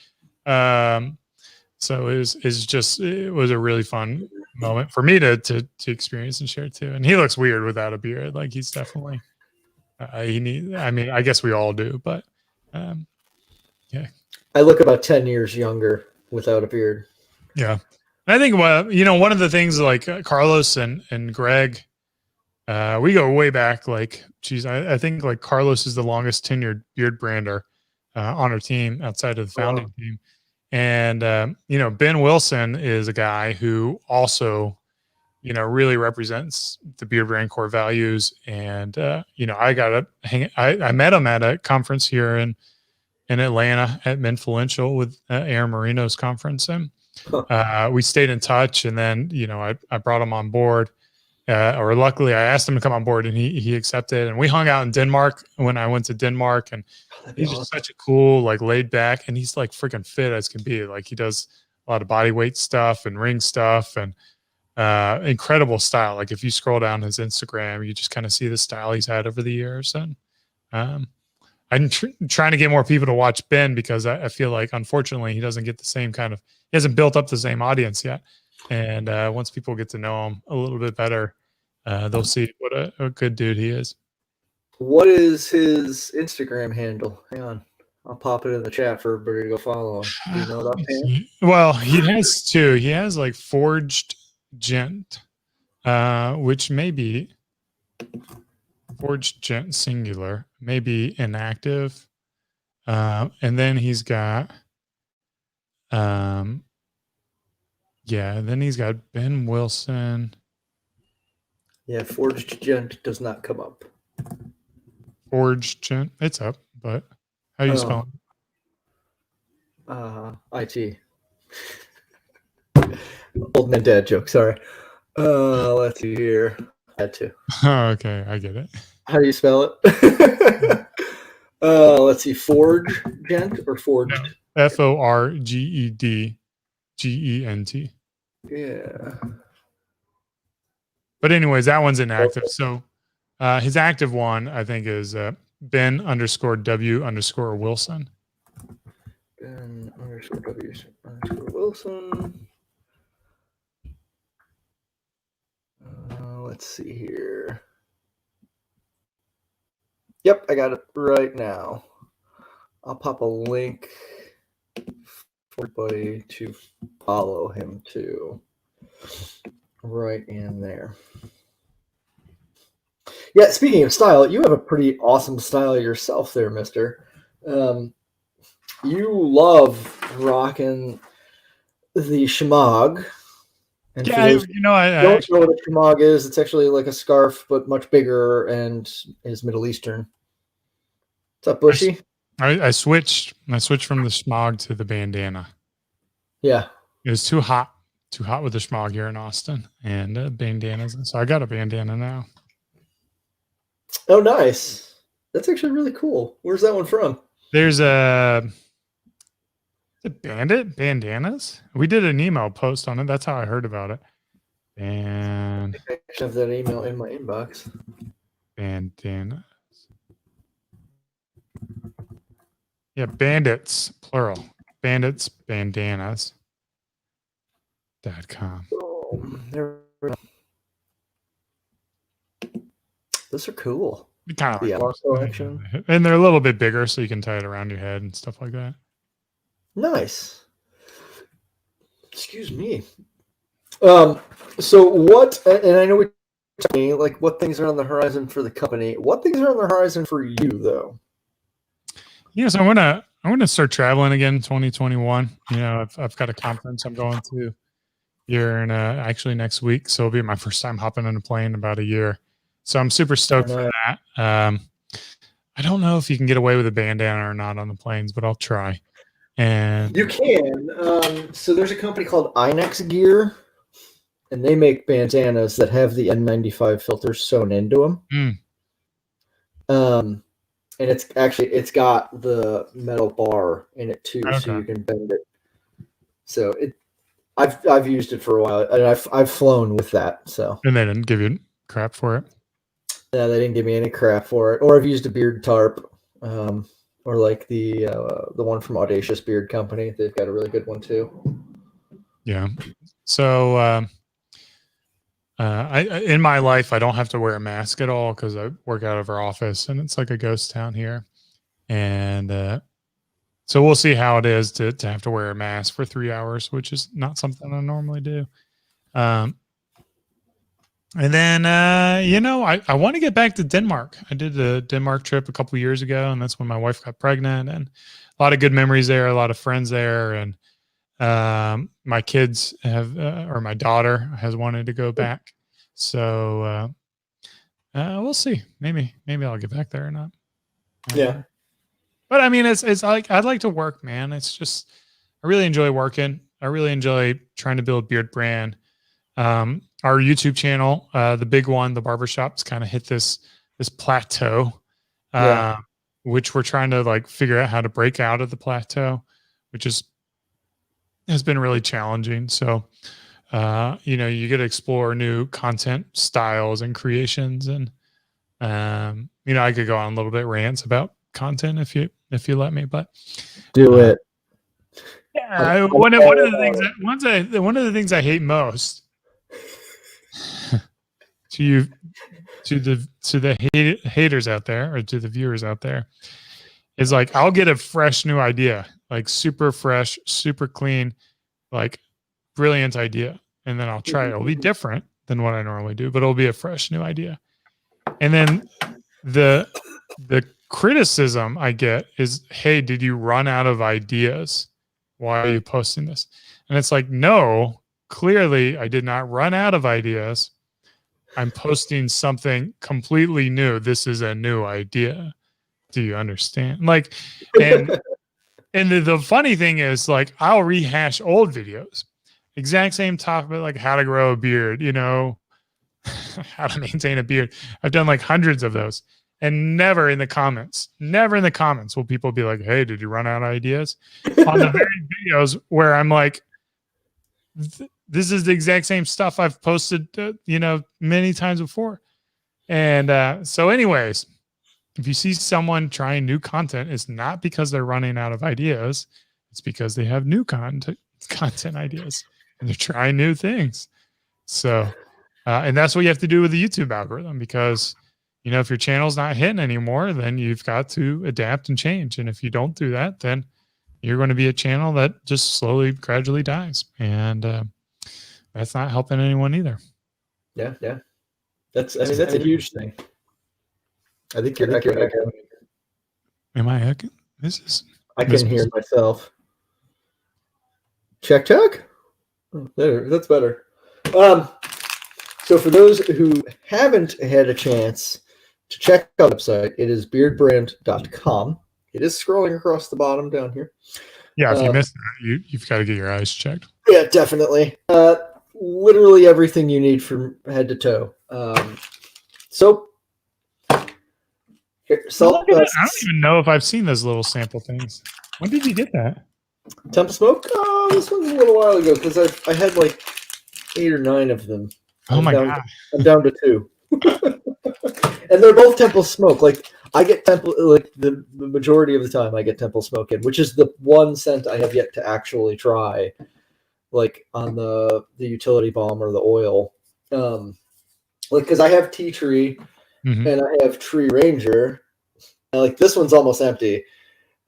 So it was a really fun moment for me to experience and share too. And he looks weird without a beard. Like he's definitely he need. I mean, I guess we all do, but yeah. I look about 10 years younger without a beard. Yeah. I think one of the things like Carlos and Greg, we go way back. Like, geez, I think like Carlos is the longest tenured beard brander on our team outside of the founding team. And, Ben Wilson is a guy who also, really represents the BeardBrand core values. And, I met him at a conference here in Atlanta at Menfluential with Aaron Marino's conference. And we stayed in touch. And then, I brought him on board. Or luckily I asked him to come on board and he accepted, and we hung out in Denmark when I went to Denmark, and he's just such a cool, like laid back, and he's like freaking fit as can be. Like he does a lot of body weight stuff and ring stuff and incredible style. Like if you scroll down his Instagram, you just kind of see the style he's had over the years. And I'm trying to get more people to watch Ben because I feel like unfortunately he doesn't get the same he hasn't built up the same audience yet. And once people get to know him a little bit better, they'll see what a good dude he is. What is his Instagram handle? Hang on. I'll pop it in the chat for everybody to go follow him. Do you know that? Well, he has two. He has like Forged Gent, which may be Forged Gent singular, maybe inactive. And then he's got then he's got Ben Wilson. Yeah, Forged Gent does not come up. Forged Gent, it's up, but how do you spell it? IT. Old man dad joke, sorry. Let's see here. I had to. Oh, okay, I get it. How do you spell it? Let's see, Forge Gent or Forged? No. FORGED GENT. Yeah. But anyways, that one's inactive. So his active one, I think, is Ben_W_Wilson. Ben_W_Wilson. Let's see here. Yep, I got it right now. I'll pop a link for everybody to follow him too. Right in there. Yeah, speaking of style, you have a pretty awesome style yourself there, mister. You love rocking the shemagh. And yeah, I don't know what a shemagh is. It's actually like a scarf, but much bigger and is Middle Eastern. What's up, Bushy? I switched from the shemagh to the bandana. Yeah. It was too hot with the shemagh here in Austin, and bandanas. So I got a bandana now. Oh, nice. That's actually really cool. Where's that one from? There's a Bandit bandanas. We did an email post on it. That's how I heard about it. And I have that email in my inbox. Bandanas. Yeah, bandits, plural. Bandits, bandanas. .com. Oh, those are cool. Kind of the like collection. And they're a little bit bigger, so you can tie it around your head and stuff like that. Nice. Excuse me. So what? And I know we talked like what things are on the horizon for the company. What things are on the horizon for you, though? Yes, I'm gonna start traveling again in 2021. I've got a conference I'm going to here in actually next week, so it'll be my first time hopping on a plane in about a year. So I'm super stoked for that. I don't know if you can get away with a bandana or not on the planes, but I'll try. And you can. So there's a company called Inex Gear, and they make bandanas that have the N95 filters sewn into them. And it's got the metal bar in it too, so you can bend it. So I've used it for a while, and I've flown with that. So and they didn't give you crap for it. Yeah, they didn't give me any crap for it. Or I've used a beard tarp, or like the one from Audacious Beard Company. They've got a really good one too. Yeah. So in my life, I don't have to wear a mask at all because I work out of our office and it's like a ghost town here. And so we'll see how it is to have to wear a mask for 3 hours, which is not something I normally do. And then, I want to get back to Denmark. I did the Denmark trip a couple years ago, and that's when my wife got pregnant, and a lot of good memories there, a lot of friends there. And my kids have, or my daughter has wanted to go back. So we'll see. Maybe I'll get back there or not. Yeah. But I mean, it's like, I'd like to work, man. It's just, I really enjoy working. I really enjoy trying to build BeardBrand. Our YouTube channel, the big one, the barbershop's kind of hit this plateau, which we're trying to like figure out how to break out of the plateau, which has been really challenging. So, you get to explore new content styles and creations, and I could go on a little bit rants about content if you let me, but do it. Yeah, one of the things I hate most to the haters out there, or to the viewers out there, is like, I'll get a fresh new idea, like super fresh, super clean, like brilliant idea, and then I'll try it. It'll be different than what I normally do, but it'll be a fresh new idea. And then the criticism I get is, hey, did you run out of ideas? Why are you posting this? And it's like, no, clearly I did not run out of ideas. I'm posting something completely new. This is a new idea. Do you understand? Like, and the funny thing is, like, I'll rehash old videos, exact same topic, like how to grow a beard, how to maintain a beard. I've done like hundreds of those, and never in the comments will people be like, hey, did you run out of ideas? On the very videos where I'm like, this is the exact same stuff I've posted, many times before. And so anyways, if you see someone trying new content, it's not because they're running out of ideas. It's because they have new content ideas, and they're trying new things. So, and that's what you have to do with the YouTube algorithm, because, if your channel's not hitting anymore, then you've got to adapt and change. And if you don't do that, then you're going to be a channel that just slowly, gradually dies. And that's not helping anyone either. Yeah. That's a huge thing. I think you're echoing. Am I echoing? I can hear myself. Check. Oh, there, that's better. So for those who haven't had a chance to check out the website, it is beardbrand.com. It is scrolling across the bottom down here. Yeah, if you missed that, you've got to get your eyes checked. Yeah, definitely. Literally everything you need from head to toe. Soap. Here, salt. I don't even know if I've seen those little sample things. When did you get that? Temple Smoke? Oh, this one's a little while ago, because I had like 8 or 9 of them. Oh my God. I'm down to 2. And they're both Temple Smoke. Like, I get Temple, like the majority of the time I get Temple Smoke in, which is the one scent I have yet to actually try, like on the utility balm or the oil. Like, because I have Tea Tree and I have Tree Ranger. And like, this one's almost empty.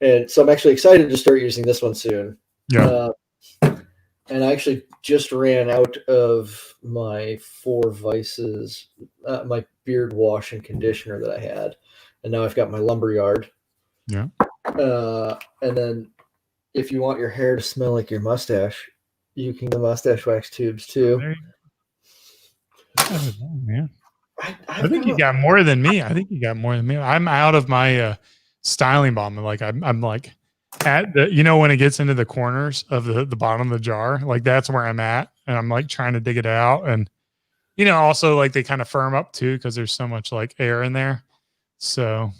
And so I'm actually excited to start using this one soon. Yeah. And I actually just ran out of my 4 Vices, my beard wash and conditioner that I had. And now I've got my Lumberyard. Yeah. And then if you want your hair to smell like your mustache, you can get mustache wax tubes too. Man. I think you got more than me. I'm out of my styling balm. Like I'm like at the, when it gets into the corners of the bottom of the jar, like that's where I'm at. And I'm like trying to dig it out. And, also like they kind of firm up too, because there's so much like air in there. So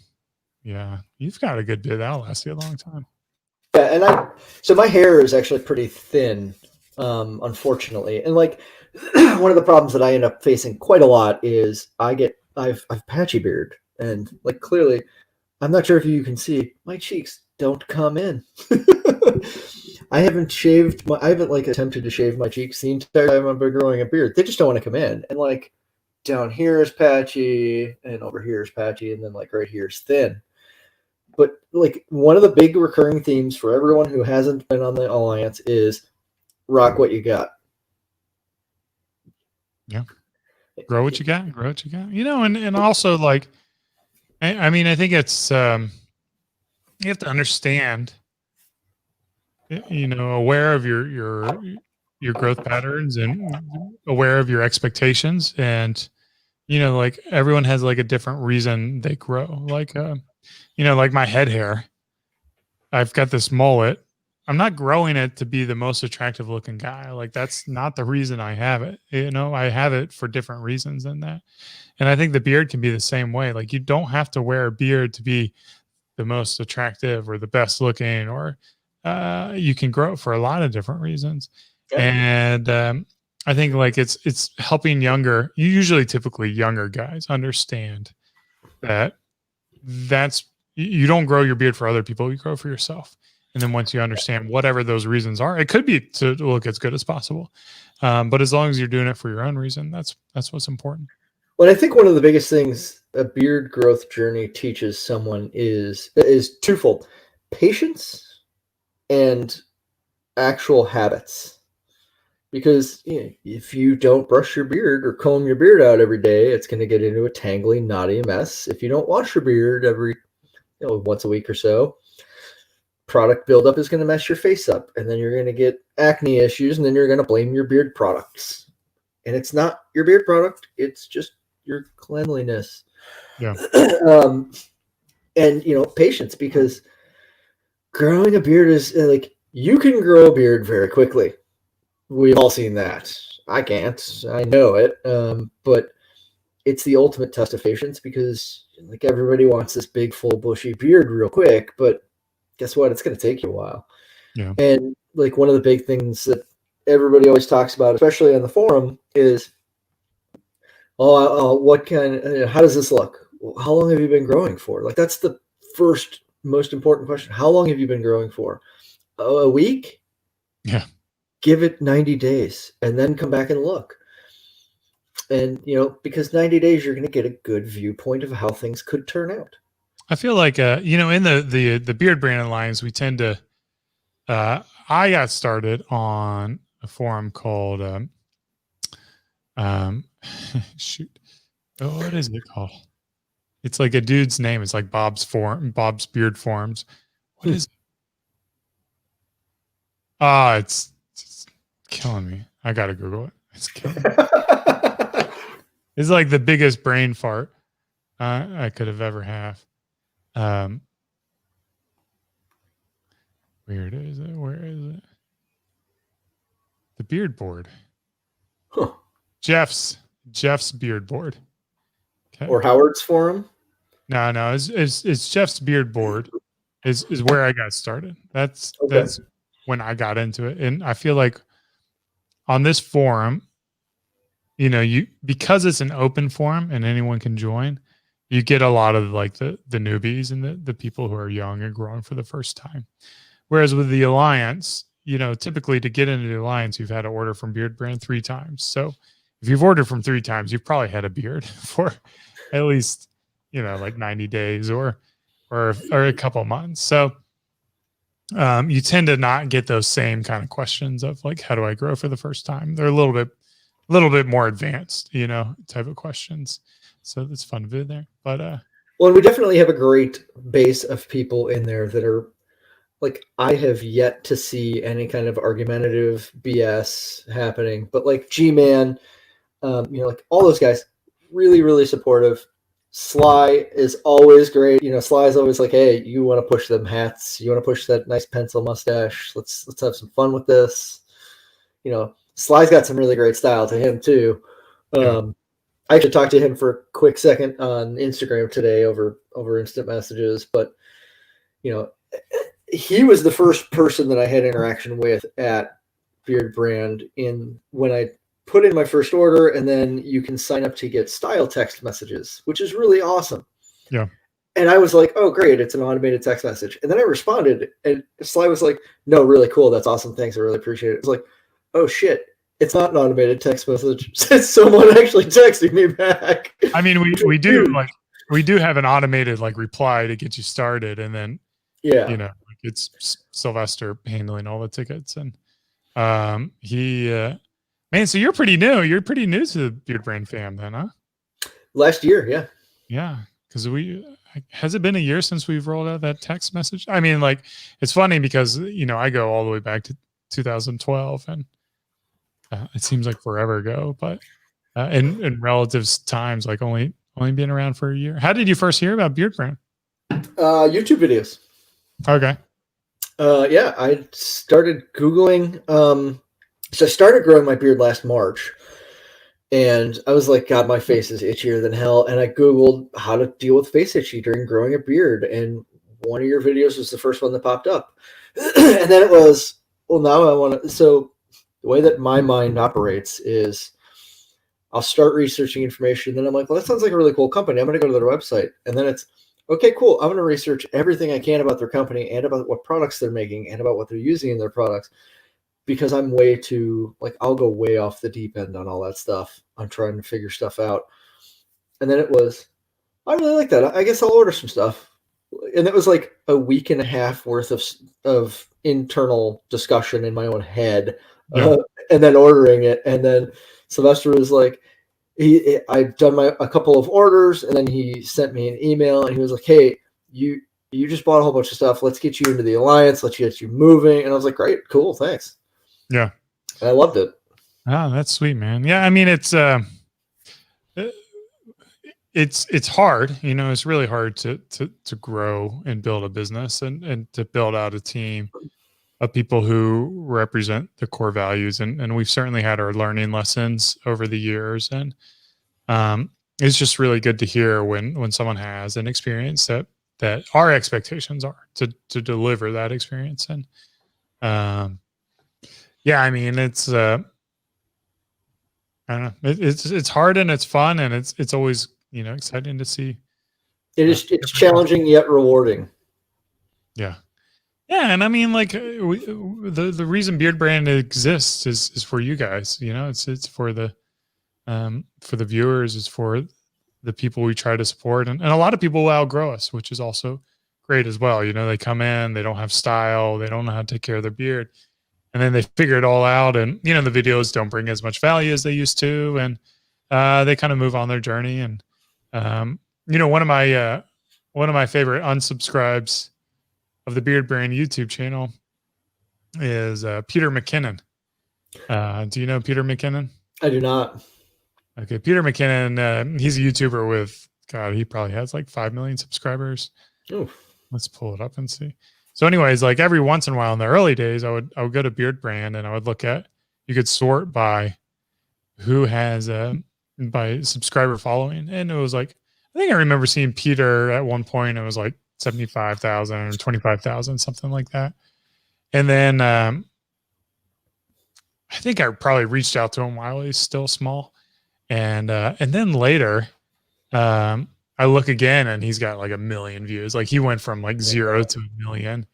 yeah, you've got a good bit. That'll last you a long time. Yeah. And so my hair is actually pretty thin, unfortunately. And like one of the problems that I end up facing quite a lot is I've patchy beard, and like clearly, I'm not sure if you can see, my cheeks don't come in. I haven't shaved I haven't like attempted to shave my cheeks the entire time I've been growing a beard. They just don't want to come in. And like down here is patchy and over here is patchy and then like right here is thin. But like one of the big recurring themes for everyone who hasn't been on the Alliance is rock what you got. Yeah. Grow what you got, grow what you got. And also like I mean, I think it's you have to understand, aware of your growth patterns and aware of your expectations. And like everyone has like a different reason they grow. Like like my head hair, I've got this mullet. I'm not growing it to be the most attractive looking guy. Like that's not the reason I have it. I have it for different reasons than that. And I think the beard can be the same way. Like you don't have to wear a beard to be the most attractive or the best looking, or you can grow for a lot of different reasons. Yeah. And I think like it's helping usually typically younger guys understand that you don't grow your beard for other people, you grow for yourself. And then once you understand whatever those reasons are, it could be to look as good as possible. But as long as you're doing it for your own reason, that's what's important. Well, I think one of the biggest things a beard growth journey teaches someone is twofold: patience and actual habits. Because if you don't brush your beard or comb your beard out every day, it's going to get into a tangly, knotty mess. If you don't wash your beard every once a week or so, product buildup is going to mess your face up, and then you're going to get acne issues, and then you're going to blame your beard products. And it's not your beard product; it's just your cleanliness. Yeah. And patience, because growing a beard is like you can grow a beard very quickly. We've all seen that. I can't. I know it. But it's the ultimate test of patience, because like everybody wants this big, full, bushy beard real quick. But guess what? It's going to take you a while. Yeah. And like one of the big things that everybody always talks about, especially on the forum, is, what how does this look? How long have you been growing for? Like that's the first most important question. How long have you been growing for? A week? Yeah. Give it 90 days and then come back and look. And, because 90 days, you're going to get a good viewpoint of how things could turn out. I feel like, in the BeardBrand Alliance, we tend to, I got started on a forum called, shoot. Oh, what is it called? It's like a dude's name. It's like Bob's Beard Forums. What is it? It's killing me. I got to Google it. It's killing me. It's like the biggest brain fart I could have ever have. Where is it? Where is it? The Beard Board. Huh. Jeff's Beard Board. Okay. Or Howard's forum? No, it's Jeff's Beard Board is where I got started. That's when I got into it. And I feel like on this forum, because it's an open forum and anyone can join, you get a lot of like the newbies and the people who are young and growing for the first time. Whereas with the Alliance, typically to get into the Alliance, you've had to order from BeardBrand 3 times. So if you've ordered from 3 times, you've probably had a beard for at least, like 90 days or a couple months. So you tend to not get those same kind of questions of like, how do I grow for the first time? They're a little bit more advanced, type of questions. So it's fun to be there. But well, we definitely have a great base of people in there that are like, I have yet to see any kind of argumentative BS happening, but like G-Man, like all those guys, really, really supportive. Sly is always great. Sly is always like, hey, you want to push them hats? You want to push that nice pencil mustache? Let's have some fun with this. Sly's got some really great style to him too. Yeah. I actually talked to him for a quick second on Instagram today over instant messages, but he was the first person that I had interaction with at BeardBrand when I put in my first order, and then you can sign up to get style text messages, which is really awesome. Yeah. And I was like, oh, great, it's an automated text message. And then I responded, and Sly was like, no, really cool. That's awesome. Thanks. I really appreciate it. It's like, oh, shit. It's not an automated text message. It's someone actually texting me back. I mean, we do have an automated like reply to get you started, and then Yeah. like it's Sylvester handling all the tickets, and he man, so you're pretty new. You're pretty new to the BeardBrand fam, then, huh? Last year, yeah. Yeah, because has it been a year since we've rolled out that text message? I mean, like, it's funny because I go all the way back to 2012, and it seems like forever ago, but in relative times, like only been around for a year. How did you first hear about BeardBrand? YouTube videos. Okay. Yeah, I started Googling. So I started growing my beard last March, and I was like, God, my face is itchier than hell. And I Googled how to deal with face itchy during growing a beard, and one of your videos was the first one that popped up. And then it was, well, now I want to. So the way that my mind operates is I'll start researching information. Then I'm like, well, that sounds like a really cool company. I'm going to go to their website. And then it's, okay, cool. I'm going to research everything I can about their company and about what products they're making and about what they're using in their products, because I'm way too, like, I'll go way off the deep end on all that stuff. I'm trying to figure stuff out. And then it was, I really like that. I guess I'll order some stuff. And it was like a week and a half worth of internal discussion in my own head, Yeah. and then ordering it. And then Sylvester was like, I've done a couple of orders, and then he sent me an email, and he was like, hey, you just bought a whole bunch of stuff. Let's get you into the alliance. Let's get you moving. And I was like, great, cool, thanks. Yeah. And I loved it. Oh, that's sweet, man. Yeah, I mean, it's hard. It's really hard to grow and build a business and to build out a team of people who represent the core values. And we've certainly had our learning lessons over the years. And it's just really good to hear when someone has an experience that our expectations are to deliver that experience. And yeah, I mean, it's I don't know, it's hard and it's fun, and it's always exciting to see. It's challenging yet rewarding. Yeah. Yeah, and I mean, like, the reason BeardBrand exists is for you guys. It's for the viewers, it's for the people we try to support, and a lot of people will outgrow us, which is also great as well. They come in, they don't have style, they don't know how to take care of their beard, and then they figure it all out, and the videos don't bring as much value as they used to, and they kind of move on their journey. And one of my favorite unsubscribes of the BeardBrand YouTube channel is Peter McKinnon. Do you know Peter McKinnon? I do not. Okay, Peter McKinnon, he's a YouTuber with, God, he probably has like 5 million subscribers. Oof. Let's pull it up and see. So anyways, like every once in a while in the early days, I would go to BeardBrand and I would look at, you could sort by who has by subscriber following. And it was like, I think I remember seeing Peter at one point, it was like 75,000 or 25,000, something like that. And then I think I probably reached out to him while he's still small. And then later, I look again and he's got like 1 million views. Like he went from like 0 to 1 million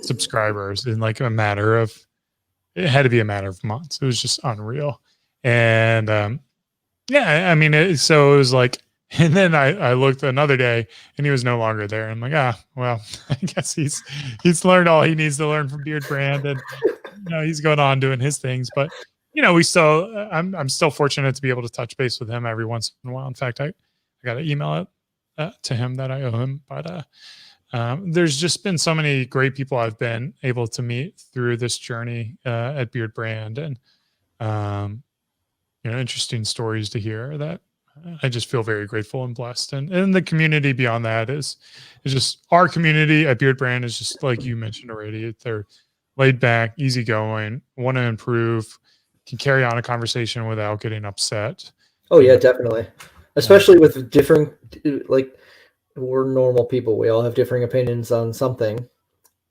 subscribers in like it had to be a matter of months. It was just unreal. And yeah, I mean, so it was like, and then I looked another day and he was no longer there. I'm like, well, I guess he's learned all he needs to learn from BeardBrand, and he's going on doing his things. But we still, I'm still fortunate to be able to touch base with him every once in a while. In fact, I got an email to him that I owe him. But there's just been so many great people I've been able to meet through this journey at BeardBrand, and interesting stories to hear that I just feel very grateful and blessed. And the community beyond that is just, our community at BeardBrand is just like you mentioned already. They're laid back, easygoing, want to improve, can carry on a conversation without getting upset. Oh yeah, definitely. Especially with different, like, we're normal people. We all have differing opinions on something,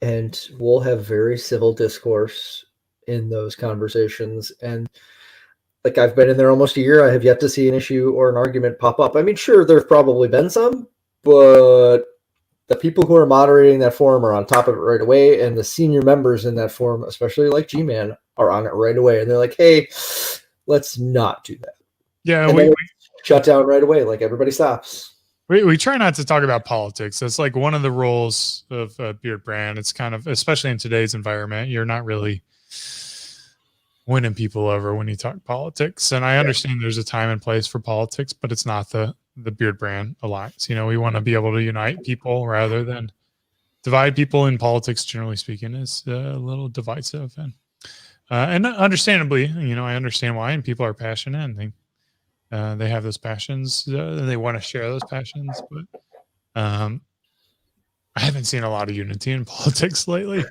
and we'll have very civil discourse in those conversations. And like, I've been in there almost a year. I have yet to see an issue or an argument pop up. I mean, sure, there's probably been some, but the people who are moderating that forum are on top of it right away, and the senior members in that forum, especially like G-Man, are on it right away, and they're like, "Hey, let's not do that." Yeah, and then shut down right away. Like everybody stops. We try not to talk about politics. That's like one of the roles of BeardBrand. It's kind of, especially in today's environment, you're not really winning people over when you talk politics. And I understand there's a time and place for politics, but it's not the BeardBrand alliance. You know, we want to be able to unite people rather than divide people. In politics, generally speaking, is a little divisive, and understandably, you know, I understand why, and people are passionate and they have those passions. They want to share those passions, but I haven't seen a lot of unity in politics lately,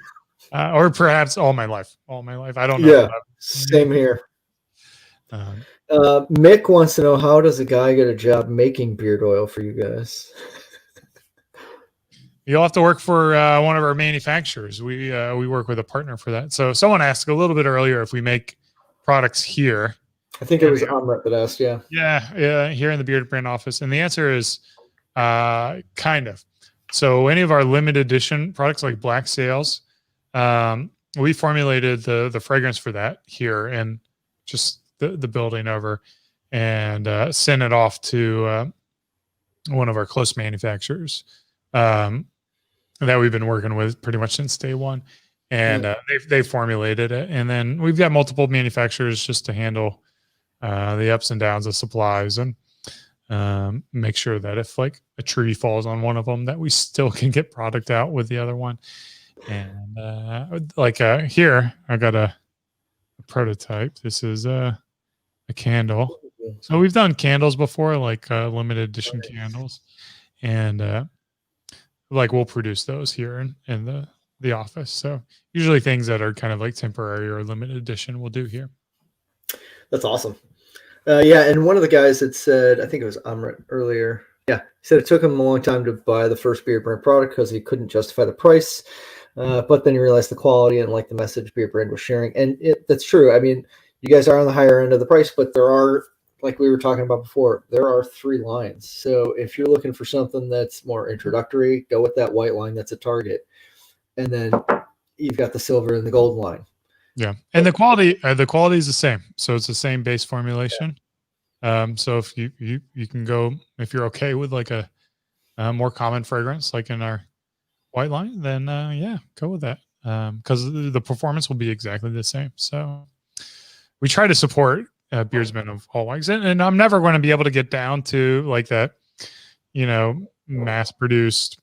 or perhaps all my life. All my life, I don't know. Yeah, same here. Mick wants to know, how does a guy get a job making beard oil for you guys? You'll have to work for one of our manufacturers. We work with a partner for that. So someone asked a little bit earlier if we make products here. I think it was Amrit that asked. Yeah, here in the BeardBrand office, and the answer is kind of. So any of our limited edition products like Black Sails, we formulated the fragrance for that here and just the building over, and sent it off to one of our close manufacturers that we've been working with pretty much since day one. And they formulated it. And then we've got multiple manufacturers just to handle the ups and downs of supplies, and make sure that if like a tree falls on one of them, that we still can get product out with the other one. And here I got a prototype. This is a candle. So we've done candles before, like limited edition candles, and like we'll produce those here in the office. So usually things that are kind of like temporary or limited edition we'll do here. That's awesome. Yeah, and one of the guys had said, I think it was Amrit earlier. Yeah, he said it took him a long time to buy the first BeardBrand product because he couldn't justify the price. But then he realized the quality and like the message BeardBrand was sharing. And that's true. I mean, you guys are on the higher end of the price, but there are, like we were talking about before, there are 3 lines. So if you're looking for something that's more introductory, go with that white line that's a Target. And then you've got the silver and the gold line. Yeah, and the quality is the same. So it's the same base formulation. So if you can go, if you're okay with like a more common fragrance like in our white line, then yeah, go with that, because the performance will be exactly the same. So we try to support beardsmen of all likes, and I'm never going to be able to get down to like that, you know, mass produced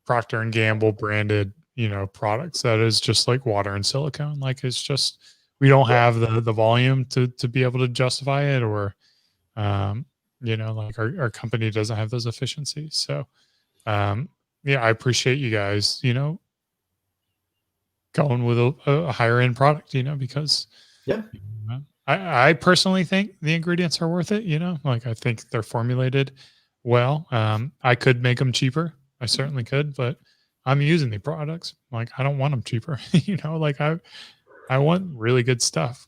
Procter and Gamble branded, you know, products that is just like water and silicone. Like it's just, we don't have the volume to be able to justify it, or you know, like our company doesn't have those efficiencies. So yeah, I appreciate you guys, you know, going with a higher end product, you know, because I personally think the ingredients are worth it. You know, like I think they're formulated well. I could make them cheaper. I certainly could, but I'm using the products. Like I don't want them cheaper. You know, like I want really good stuff.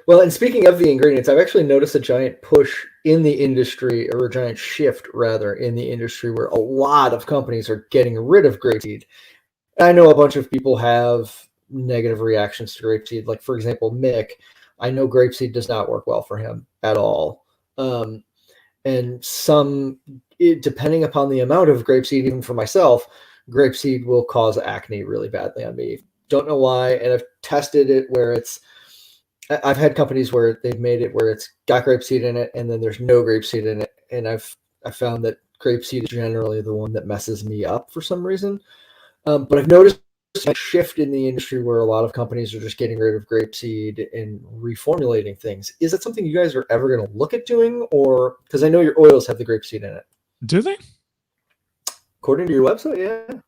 Well, and speaking of the ingredients, I've actually noticed a giant push in the industry, or a giant shift rather in the industry, where a lot of companies are getting rid of grapeseed. I know a bunch of people have negative reactions to grapeseed. Like, for example, Mick, I know grapeseed does not work well for him at all. And depending upon the amount of grapeseed, even for myself, grapeseed will cause acne really badly on me. Don't know why. And I've tested it where I've had companies where they've made it where it's got grapeseed in it and then there's no grapeseed in it. And I found that grapeseed is generally the one that messes me up for some reason. But I've noticed a shift in the industry where a lot of companies are just getting rid of grapeseed and reformulating things. Is that something you guys are ever going to look at doing? Or, because I know your oils have the grapeseed in it. Do they? According to your website, yeah.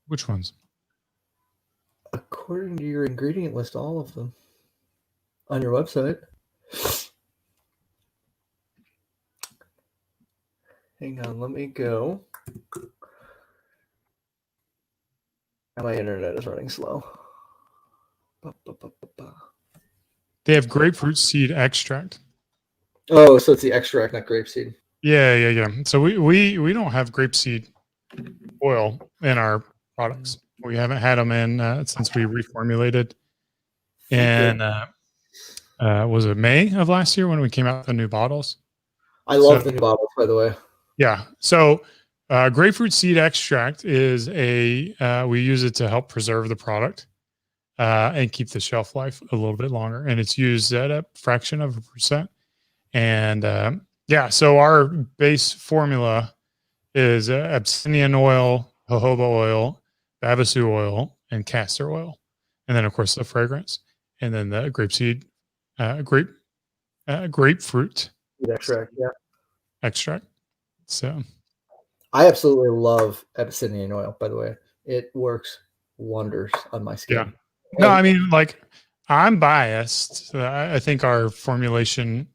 Which ones? According to your ingredient list, all of them on your website. Hang on, let me go. My internet is running slow. They have grapefruit seed extract. Oh, so it's the extract, not grapeseed. Yeah. So we don't have grapeseed oil in our products. We haven't had them in since we reformulated. And was it May of last year when we came out with the new bottles? I So love the new bottles, by the way. yeah. So grapefruit seed extract is we use it to help preserve the product and keep the shelf life a little bit longer. And it's used at a fraction of a percent. And yeah, so our base formula is Abyssinian oil, jojoba oil, Havasu oil, and castor oil. And then, of course, the fragrance. And then the grapeseed, grapefruit Extract, yeah. extract. So I absolutely love Abyssinian oil, by the way. It works wonders on my skin. yeah. No, I mean, like, I'm biased. I think our formulation,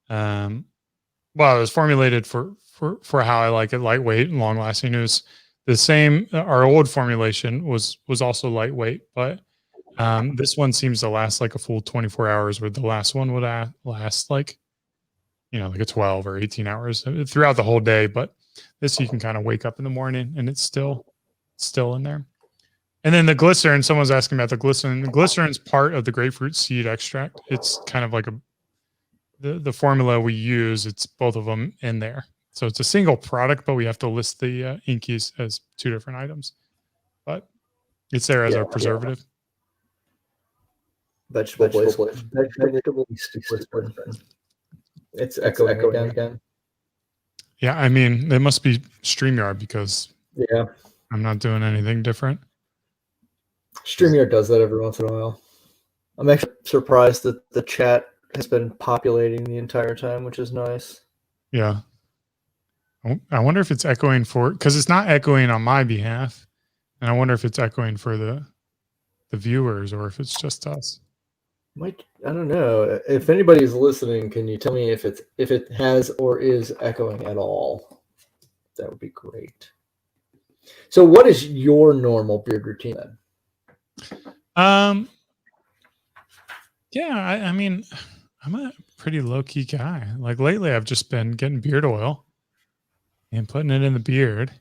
well, it was formulated for how I like it, lightweight and long lasting. It was the same. Our old formulation was also lightweight, but this one seems to last like a full 24 hours, where the last one would last like, like a 12 or 18 hours throughout the whole day. But this, you can kind of wake up in the morning and it's still in there. And then the glycerin, someone's asking about the glycerin. The glycerin's part of the grapefruit seed extract. It's kind of like the formula we use. It's both of them in there. So it's a single product, but we have to list the inkies as two different items. But it's there as our preservative. Vegetable. It's echoing again. Yeah, I mean, it must be StreamYard because yeah, I'm not doing anything different. StreamYard does that every once in a while. I'm actually surprised that the chat has been populating the entire time, which is nice. Yeah. I wonder if it's echoing because it's not echoing on my behalf. And I wonder if it's echoing for the viewers or if it's just us. I don't know. If anybody's listening, can you tell me if it has or is echoing at all? That would be great. So what is your normal beard routine then? Yeah, I mean, I'm a pretty low-key guy. Like lately I've just been getting beard oil and putting it in the beard.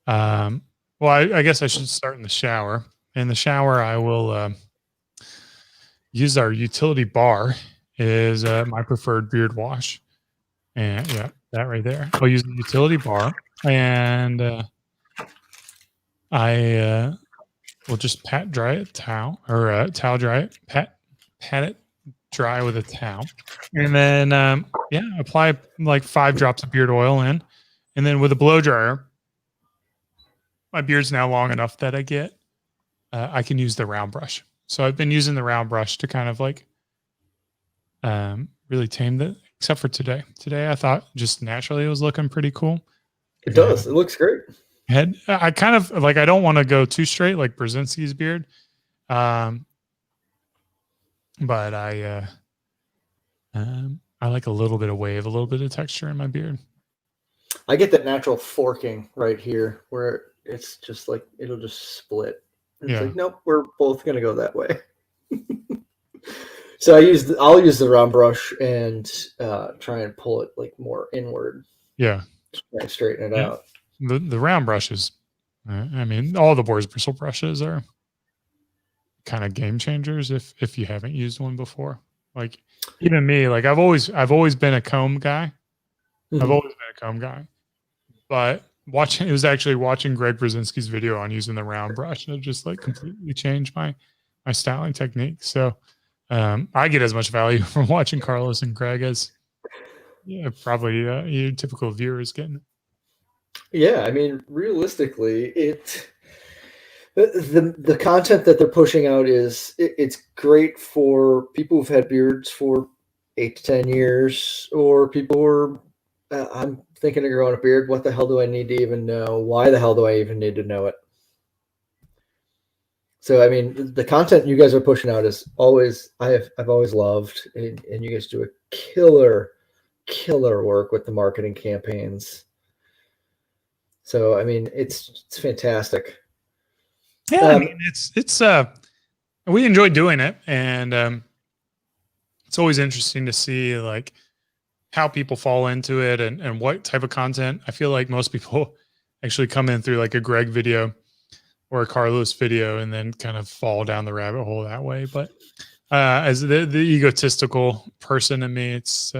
Well, I guess I should start in the shower. In the shower, I will use our utility bar is my preferred beard wash. And yeah, that right there. I'll use the utility bar and I will just pat dry it towel dry it, pat it dry with a towel. And then yeah, apply like 5 drops of beard oil in. And then with a blow dryer, my beard's now long enough that I can use the round brush. So I've been using the round brush to kind of like really tame it, except for today. Today I thought just naturally it was looking pretty cool. It does. It looks great. I kind of like, I don't want to go too straight like Brzezinski's beard. But I like a little bit of wave, a little bit of texture in my beard. I get that natural forking right here where it's just like, it'll just split. It's like, nope, we're both going to go that way. So I'll use the round brush and try and pull it like more inward. Yeah. Try and straighten it out. The round brushes, I mean, all the Boar's bristle brushes are kind of game changers if you haven't used one before. Like even me, like I've always been a comb guy. Mm-hmm. I've always been a comb guy. But it was actually watching Greg Brzezinski's video on using the round brush, and it just like completely changed my styling technique. So I get as much value from watching Carlos and Greg as probably your typical viewer is getting. Yeah, I mean, realistically, the content that they're pushing out it's great for people who've had beards for 8 to 10 years, or people who are I'm thinking of growing a beard. What the hell do I need to even know? Why the hell do I even need to know it? So, I mean, the content you guys are pushing out is always, I've always loved, and you guys do a killer work with the marketing campaigns. So, I mean, it's fantastic. Yeah, I mean, it's we enjoy doing it, and it's always interesting to see like how people fall into it and what type of content. I feel like most people actually come in through like a Greg video or a Carlos video and then kind of fall down the rabbit hole that way. But as the egotistical person in me, it's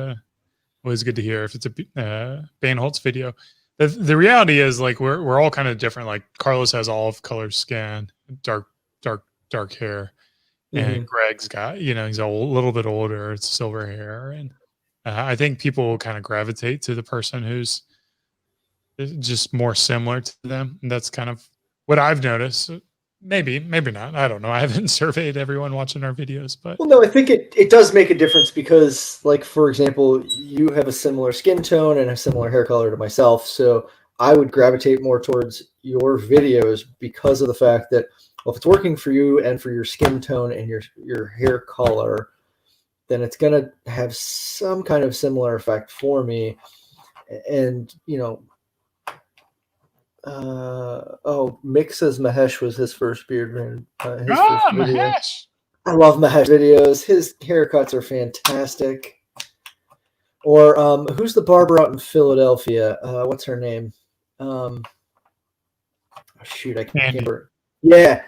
always good to hear if it's a Banholtz video. The reality is like we're all kind of different. Like Carlos has olive color skin, dark hair, and Greg's got, he's a little bit older, it's silver hair, and I think people kind of gravitate to the person who's just more similar to them. And that's kind of what I've noticed. Maybe not. I don't know. I haven't surveyed everyone watching our videos, but well, no, I think it does make a difference because, like, for example, you have a similar skin tone and a similar hair color to myself. So I would gravitate more towards your videos because of the fact that, well, if it's working for you and for your skin tone and your hair color, then it's going to have some kind of similar effect for me. And, Mick says Mahesh was his first BeardBrand. His first video. Mahesh! I love Mahesh videos. His haircuts are fantastic. Or who's the barber out in Philadelphia? What's her name? Shoot, I can't remember. Yeah,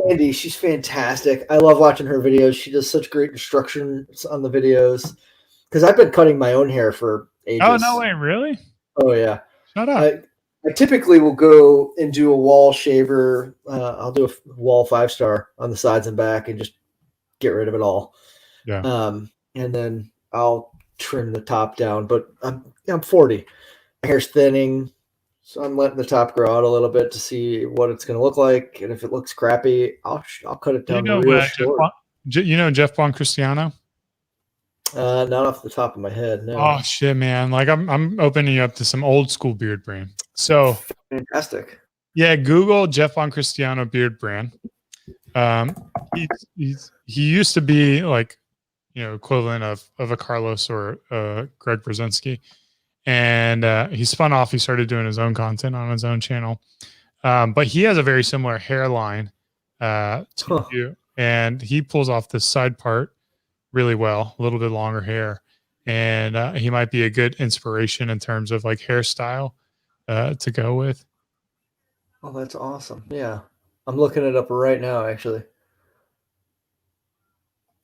Andy. She's fantastic. I love watching her videos. She does such great instructions on the videos. Because I've been cutting my own hair for ages. Oh, no way, really? Oh, yeah. Shut up. I typically will go and do a wall shaver. I'll do a wall 5-star on the sides and back and just get rid of it all. Yeah. And then I'll trim the top down. But I'm 40. My hair's thinning, so I'm letting the top grow out a little bit to see what it's going to look like. And if it looks crappy, I'll cut it down real short. Jeff Boncristiano? Not off the top of my head. No. Oh shit, man! Like I'm opening you up to some old school BeardBrand. So fantastic. Yeah, Google Jeff Boncristiano BeardBrand. He used to be like, equivalent of a Carlos or Greg Brzezinski, and he spun off. He started doing his own content on his own channel, but he has a very similar hairline to you, and he pulls off this side part really well, a little bit longer hair, and he might be a good inspiration in terms of like hairstyle to go with. Oh, that's awesome. Yeah, I'm looking it up right now, actually.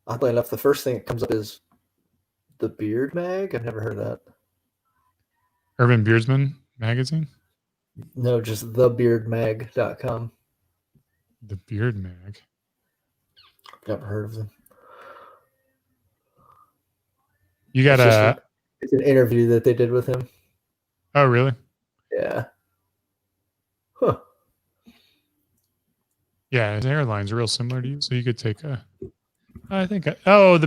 Oddly enough, the first thing that comes up is the Beard Mag. I've never heard of that. Urban Beardsman magazine? No, just thebeardmag.com. The Beard Mag. Never heard of them. You got it's an interview that they did with him. Oh, really? Yeah. Huh. Yeah, his hairline's real similar to you, so you could take the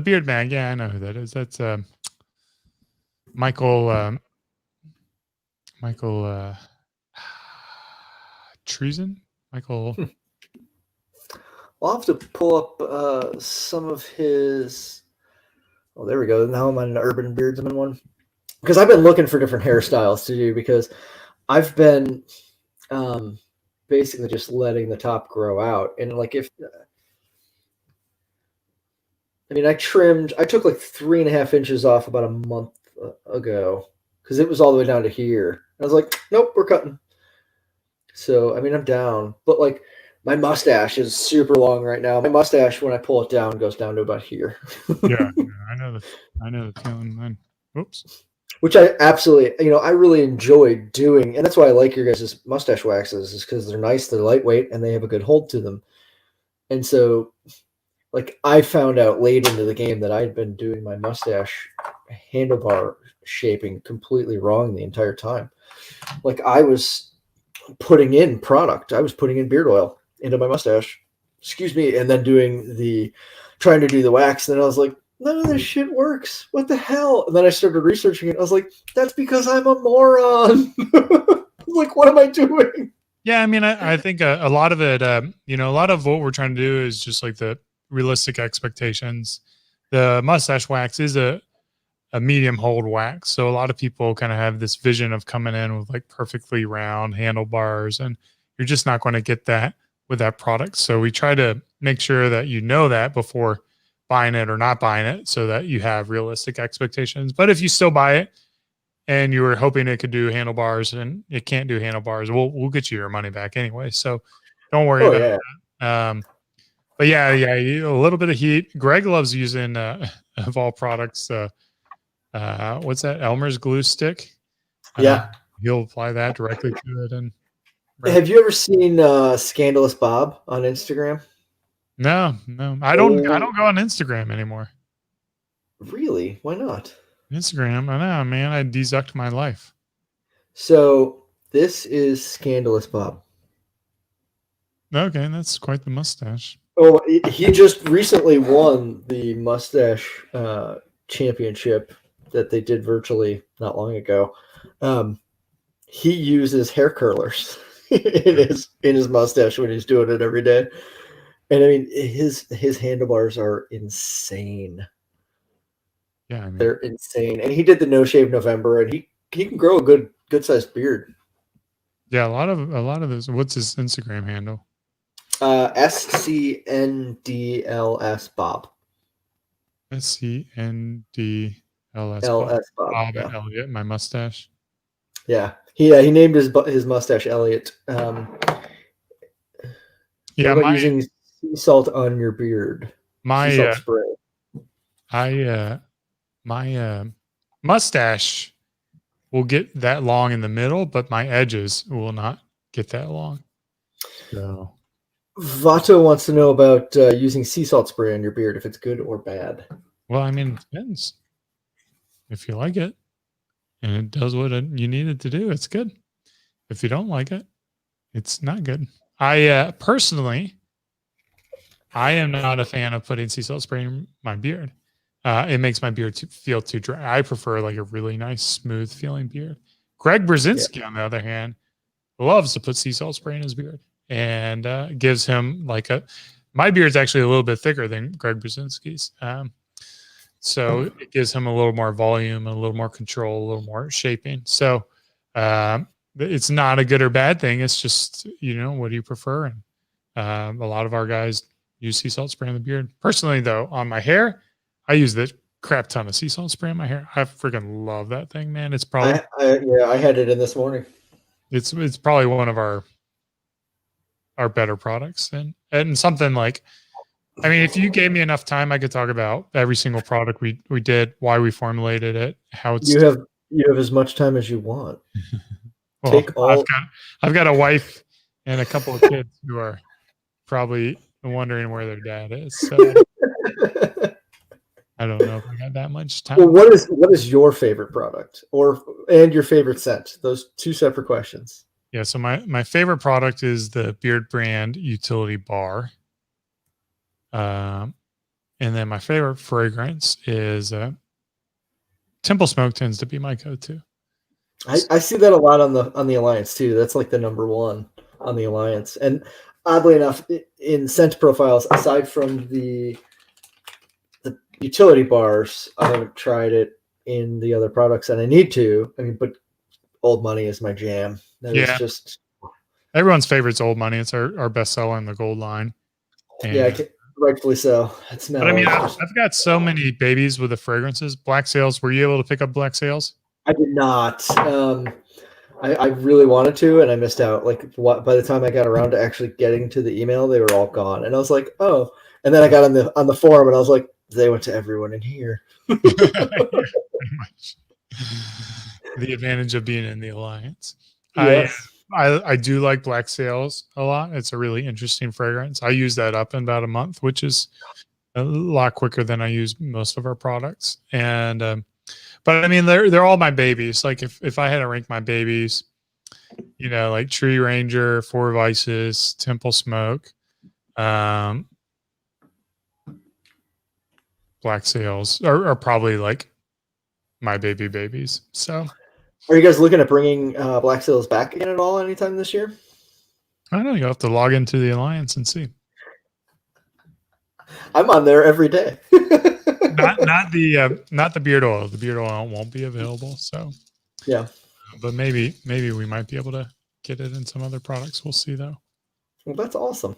Beard Mag. Yeah, I know who that is. That's Michael Treason? Michael. I'll have to pull up some of his. Oh, there we go. Now I'm on an Urban Beardsman one. Because I've been looking for different hairstyles to do because I've been basically just letting the top grow out. And like I took like 3.5 inches off about a month ago because it was all the way down to here. I was like, nope, we're cutting. So, I'm down. But like my mustache is super long right now. My mustache, when I pull it down, goes down to about here. Yeah, I know the feeling, man. Oops. Which I absolutely, I really enjoy doing, and that's why I like your guys' mustache waxes, is because they're nice, they're lightweight, and they have a good hold to them. And so, like, I found out late into the game that I'd been doing my mustache handlebar shaping completely wrong the entire time. Like, I was putting in product. I was putting in beard oil into my mustache, and then trying to do the wax. And then I was like, none of this shit works. What the hell? And then I started researching it. I was like, that's because I'm a moron. Like, what am I doing? Yeah, I think a lot of it, a lot of what we're trying to do is just like the realistic expectations. The mustache wax is a medium hold wax. So a lot of people kind of have this vision of coming in with like perfectly round handlebars, and you're just not going to get that with that product. So we try to make sure that that before buying it or not buying it so that you have realistic expectations. But if you still buy it and you were hoping it could do handlebars and it can't do handlebars, we'll get you your money back anyway. So don't worry Oh about yeah. that. But yeah, a little bit of heat. Greg loves using of all products. What's that? Elmer's glue stick. Yeah. He'll apply that directly to it. And Have you ever seen Scandalous Bob on Instagram? no, I don't go on Instagram anymore. Really? Why not? Instagram, I know, man. I desucked my life. So this is Scandalous Bob. Okay, that's quite the mustache. Oh, he just recently won the mustache championship that they did virtually not long ago. He uses hair curlers in his mustache when he's doing it every day, and I mean his handlebars are insane. Yeah, I mean, They're insane, and he did the No Shave November, and he can grow a good sized beard. yeah, a lot of those. What's his Instagram handle? SCNDLS Bob. SCNDLS LS Bob. Bob Yeah. and Elliot, my mustache. Yeah, he named his mustache Elliot. Yeah, what about using sea salt on your beard? Sea salt spray. My mustache will get that long in the middle, but my edges will not get that long. So Vato wants to know about using sea salt spray on your beard, if it's good or bad. well, I mean, it depends. If you like it and it does what you need it to do, it's good. If you don't like it, it's not good. I personally, I am not a fan of putting sea salt spray in my beard. It makes my beard feel too dry. I prefer like a really nice, smooth feeling beard. Greg Brzezinski, on the other hand, loves to put sea salt spray in his beard and gives him like my beard's actually a little bit thicker than Greg Brzezinski's. So it gives him a little more volume, a little more control, a little more shaping. So it's not a good or bad thing. It's just, what do you prefer? And a lot of our guys use sea salt spray on the beard. Personally, though, on my hair, I use the crap ton of sea salt spray on my hair. I freaking love that thing, man. It's probably I had it in this morning. It's probably one of our better products, and something like, I mean, if you gave me enough time, I could talk about every single product we did, why we formulated it, how it's. You have as much time as you want. Well, Take all. I've got a wife and a couple of kids who are probably wondering where their dad is. So I don't know if I got that much time. Well, what is your favorite product and your favorite scent? Those two separate questions. Yeah. So my favorite product is the BeardBrand utility bar. And then my favorite fragrance is Temple Smoke tends to be my go-to. I see that a lot on the Alliance too. That's like the number one on the Alliance. And oddly enough, in scent profiles, aside from the utility bars, I haven't tried it in the other products, and I need to. I mean, but Old Money is my jam. That is just everyone's favorite's Old Money. It's our best seller in the gold line. And rightfully so. It's now. But I mean, I've got so many babies with the fragrances. Black Sails. Were you able to pick up Black Sails? I did not. I really wanted to, and I missed out. Like, by the time I got around to actually getting to the email, they were all gone, and I was like, oh. And then I got on the forum, and I was like, they went to everyone in here. Pretty much. The advantage of being in the Alliance. Yes. I do like Black Sails a lot. It's a really interesting fragrance. I use that up in about a month, which is a lot quicker than I use most of our products. And but I mean, they're all my babies. Like if I had to rank my babies, like Tree Ranger, Four Vices, Temple Smoke, Black Sails are probably like my babies. So. Are you guys looking at bringing Black Sails back again at all anytime this year? I don't know. You'll have to log into the Alliance and see. I'm on there every day. not the beard oil. The beard oil won't be available. So yeah, but maybe we might be able to get it in some other products. We'll see though. Well, that's awesome.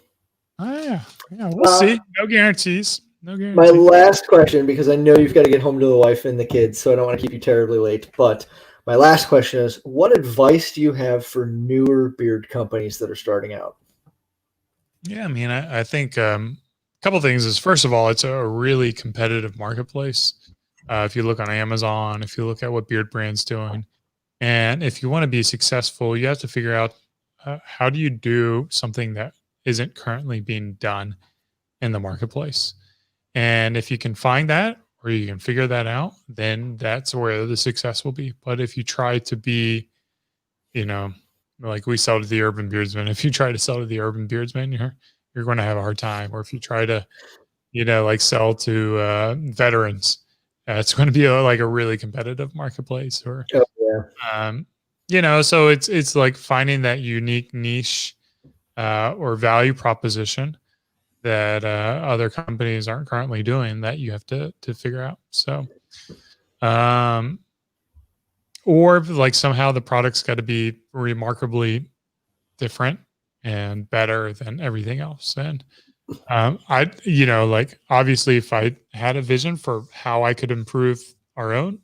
Oh yeah, we'll see. No guarantees. No My guarantee. last question, because I know you've got to get home to the wife and the kids, so I don't want to keep you terribly late. But my last question is, what advice do you have for newer beard companies that are starting out? Yeah, I mean, I think a couple things is first of all, it's a really competitive marketplace. If you look on Amazon, if you look at what BeardBrand's doing, and if you want to be successful, you have to figure out how do you do something that isn't currently being done in the marketplace. And if you can find that or you can figure that out, then that's where the success will be. But if you try to be, you know, like we sell to the urban beardsman, if you try to sell to the urban beardsman, you're going to have a hard time. Or if you try to, like sell to veterans, it's going to be like a really competitive marketplace. Or Oh, yeah. um, so it's like finding that unique niche or value proposition that other companies aren't currently doing that you have to figure out. So, um, or like somehow the product's got to be remarkably different and better than everything else. And I, like obviously, if I had a vision for how I could improve our own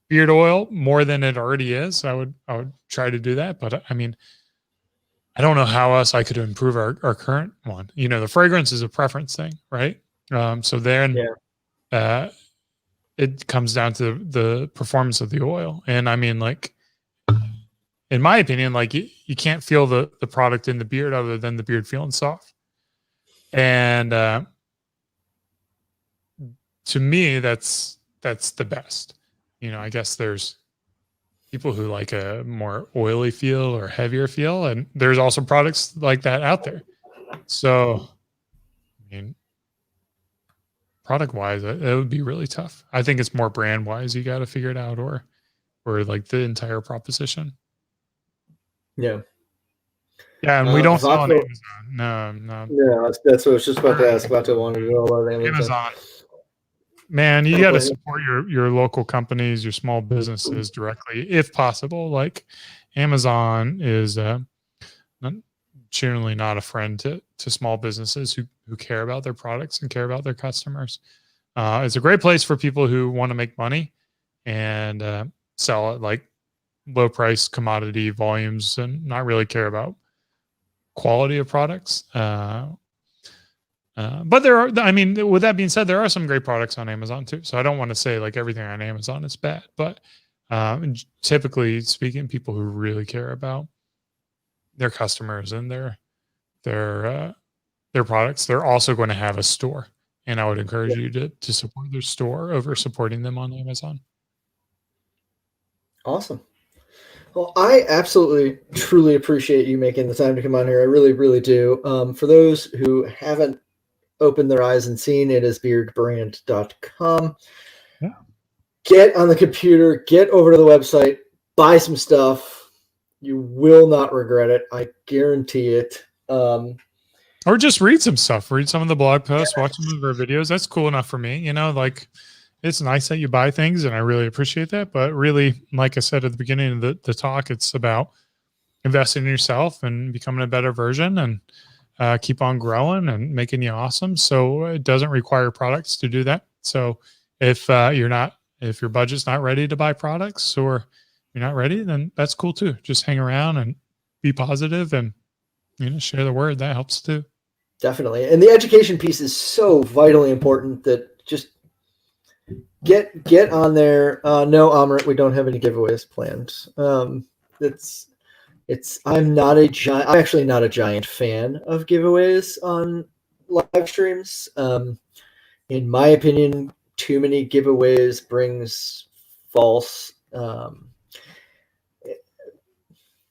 beard oil more than it already is, I would try to do that. But I mean, I don't know how else I could improve our current one. The fragrance is a preference thing, right? So then Yeah. uh, it comes down to the performance of the oil. And I mean, like, in my opinion, like you can't feel the product in the beard other than the beard feeling soft. And to me, that's the best. I guess there's people who like a more oily feel or heavier feel, and there's also products like that out there. So, I mean, product wise, it would be really tough. I think it's more brand wise. You got to figure it out, or like the entire proposition. Yeah. Yeah, and we don't sell on Vodka. Amazon. No, no. Yeah, that's what I was just about to ask. Vodka wanted to know about Amazon. Amazon, man, you Don't got to blame you. support your local companies, your small businesses directly, if possible. Like Amazon is not, generally not a friend to small businesses who care about their products and care about their customers. It's a great place for people who want to make money and sell at like low price commodity volumes and not really care about quality of products. But there are, I mean, with that being said, there are some great products on Amazon too. So I don't want to say like everything on Amazon is bad, but typically speaking, people who really care about their customers and their products, they're also going to have a store. And I would encourage you to support their store over supporting them on Amazon. Awesome. Well, I absolutely, truly appreciate you making the time to come on here. I really, really do. For those who haven't opened their eyes and seen, it is beardbrand.com. Yeah. Get on the computer, get over to the website, buy some stuff. You will not regret it. I guarantee it. Or just read some stuff, read some of the blog posts, watch some of our videos. That's cool enough for me. Like it's nice that you buy things and I really appreciate that. But really, like I said at the beginning of the talk, it's about investing in yourself and becoming a better version and keep on growing and making you awesome. So it doesn't require products to do that. So if if your budget's not ready to buy products or you're not ready, then that's cool too. Just hang around and be positive and share the word. That helps too. Definitely. And the education piece is so vitally important that just get on there. No, Amrit, we don't have any giveaways planned. I'm actually not a giant fan of giveaways on live streams. In my opinion, too many giveaways brings false,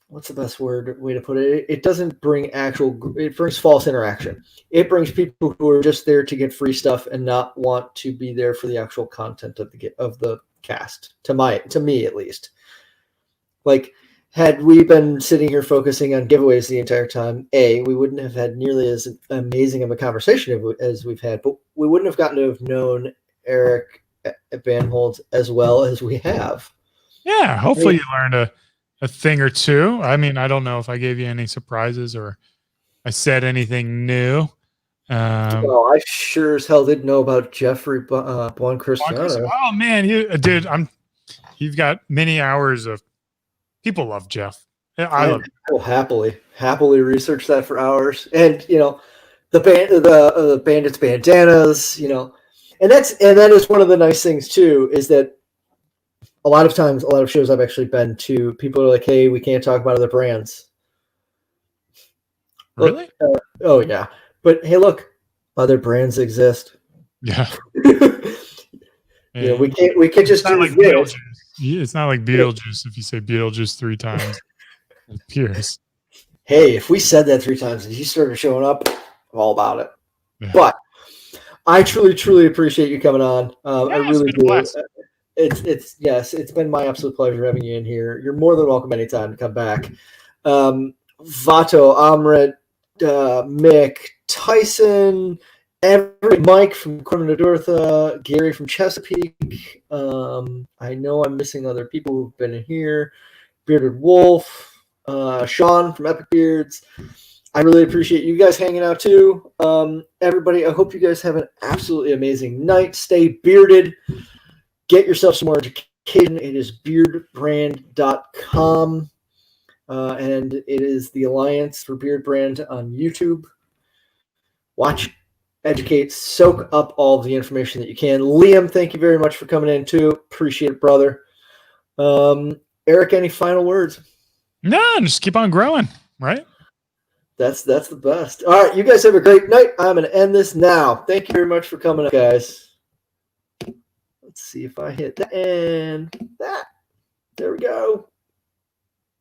what's the best way to put it? It doesn't bring it brings false interaction. It brings people who are just there to get free stuff and not want to be there for the actual content of the cast. To me at least. Like, had we been sitting here focusing on giveaways the entire time, we wouldn't have had nearly as amazing of a conversation as we've had, but we wouldn't have gotten to have known Eric Van Holt as well as we have. Yeah, hopefully you learned a thing or two. I mean, I don't know if I gave you any surprises or I said anything new. Well, I sure as hell didn't know about Jeffrey Juan Cristiano. Oh man, dude, you've got many hours of people love Jeff. I love it. will happily research that for hours. And the bandits bandanas, and that is one of the nice things too, is that a lot of times, a lot of shows I've actually been to, people are like, "Hey, we can't talk about other brands." Really? Look, oh yeah, but hey, look, other brands exist. Yeah. We can't just do like this. Beetlejuice. It's not like Beetlejuice if you say Beetlejuice 3 times. It appears. Hey, if we said that 3 times and he started showing up, I'm all about it. Yeah. But I truly appreciate you coming on. I really do. It's been my absolute pleasure having you in here. You're more than welcome anytime to come back. Vato, Amrit, Mick, Tyson, Mike from Cornadortha, Gary from Chesapeake. I know I'm missing other people who've been in here. Bearded Wolf, Sean from Epic Beards. I really appreciate you guys hanging out too. Everybody, I hope you guys have an absolutely amazing night. Stay bearded. Get yourself some more education. It is beardbrand.com. And it is the Alliance for BeardBrand on YouTube. Watch, educate, soak up all of the information that you can. Liam, thank you very much for coming in too. Appreciate it, brother. Eric, any final words? No, just keep on growing, right? That's the best. All right, you guys have a great night. I'm going to end this now. Thank you very much for coming up, guys. Let's see if I hit that and that. There we go.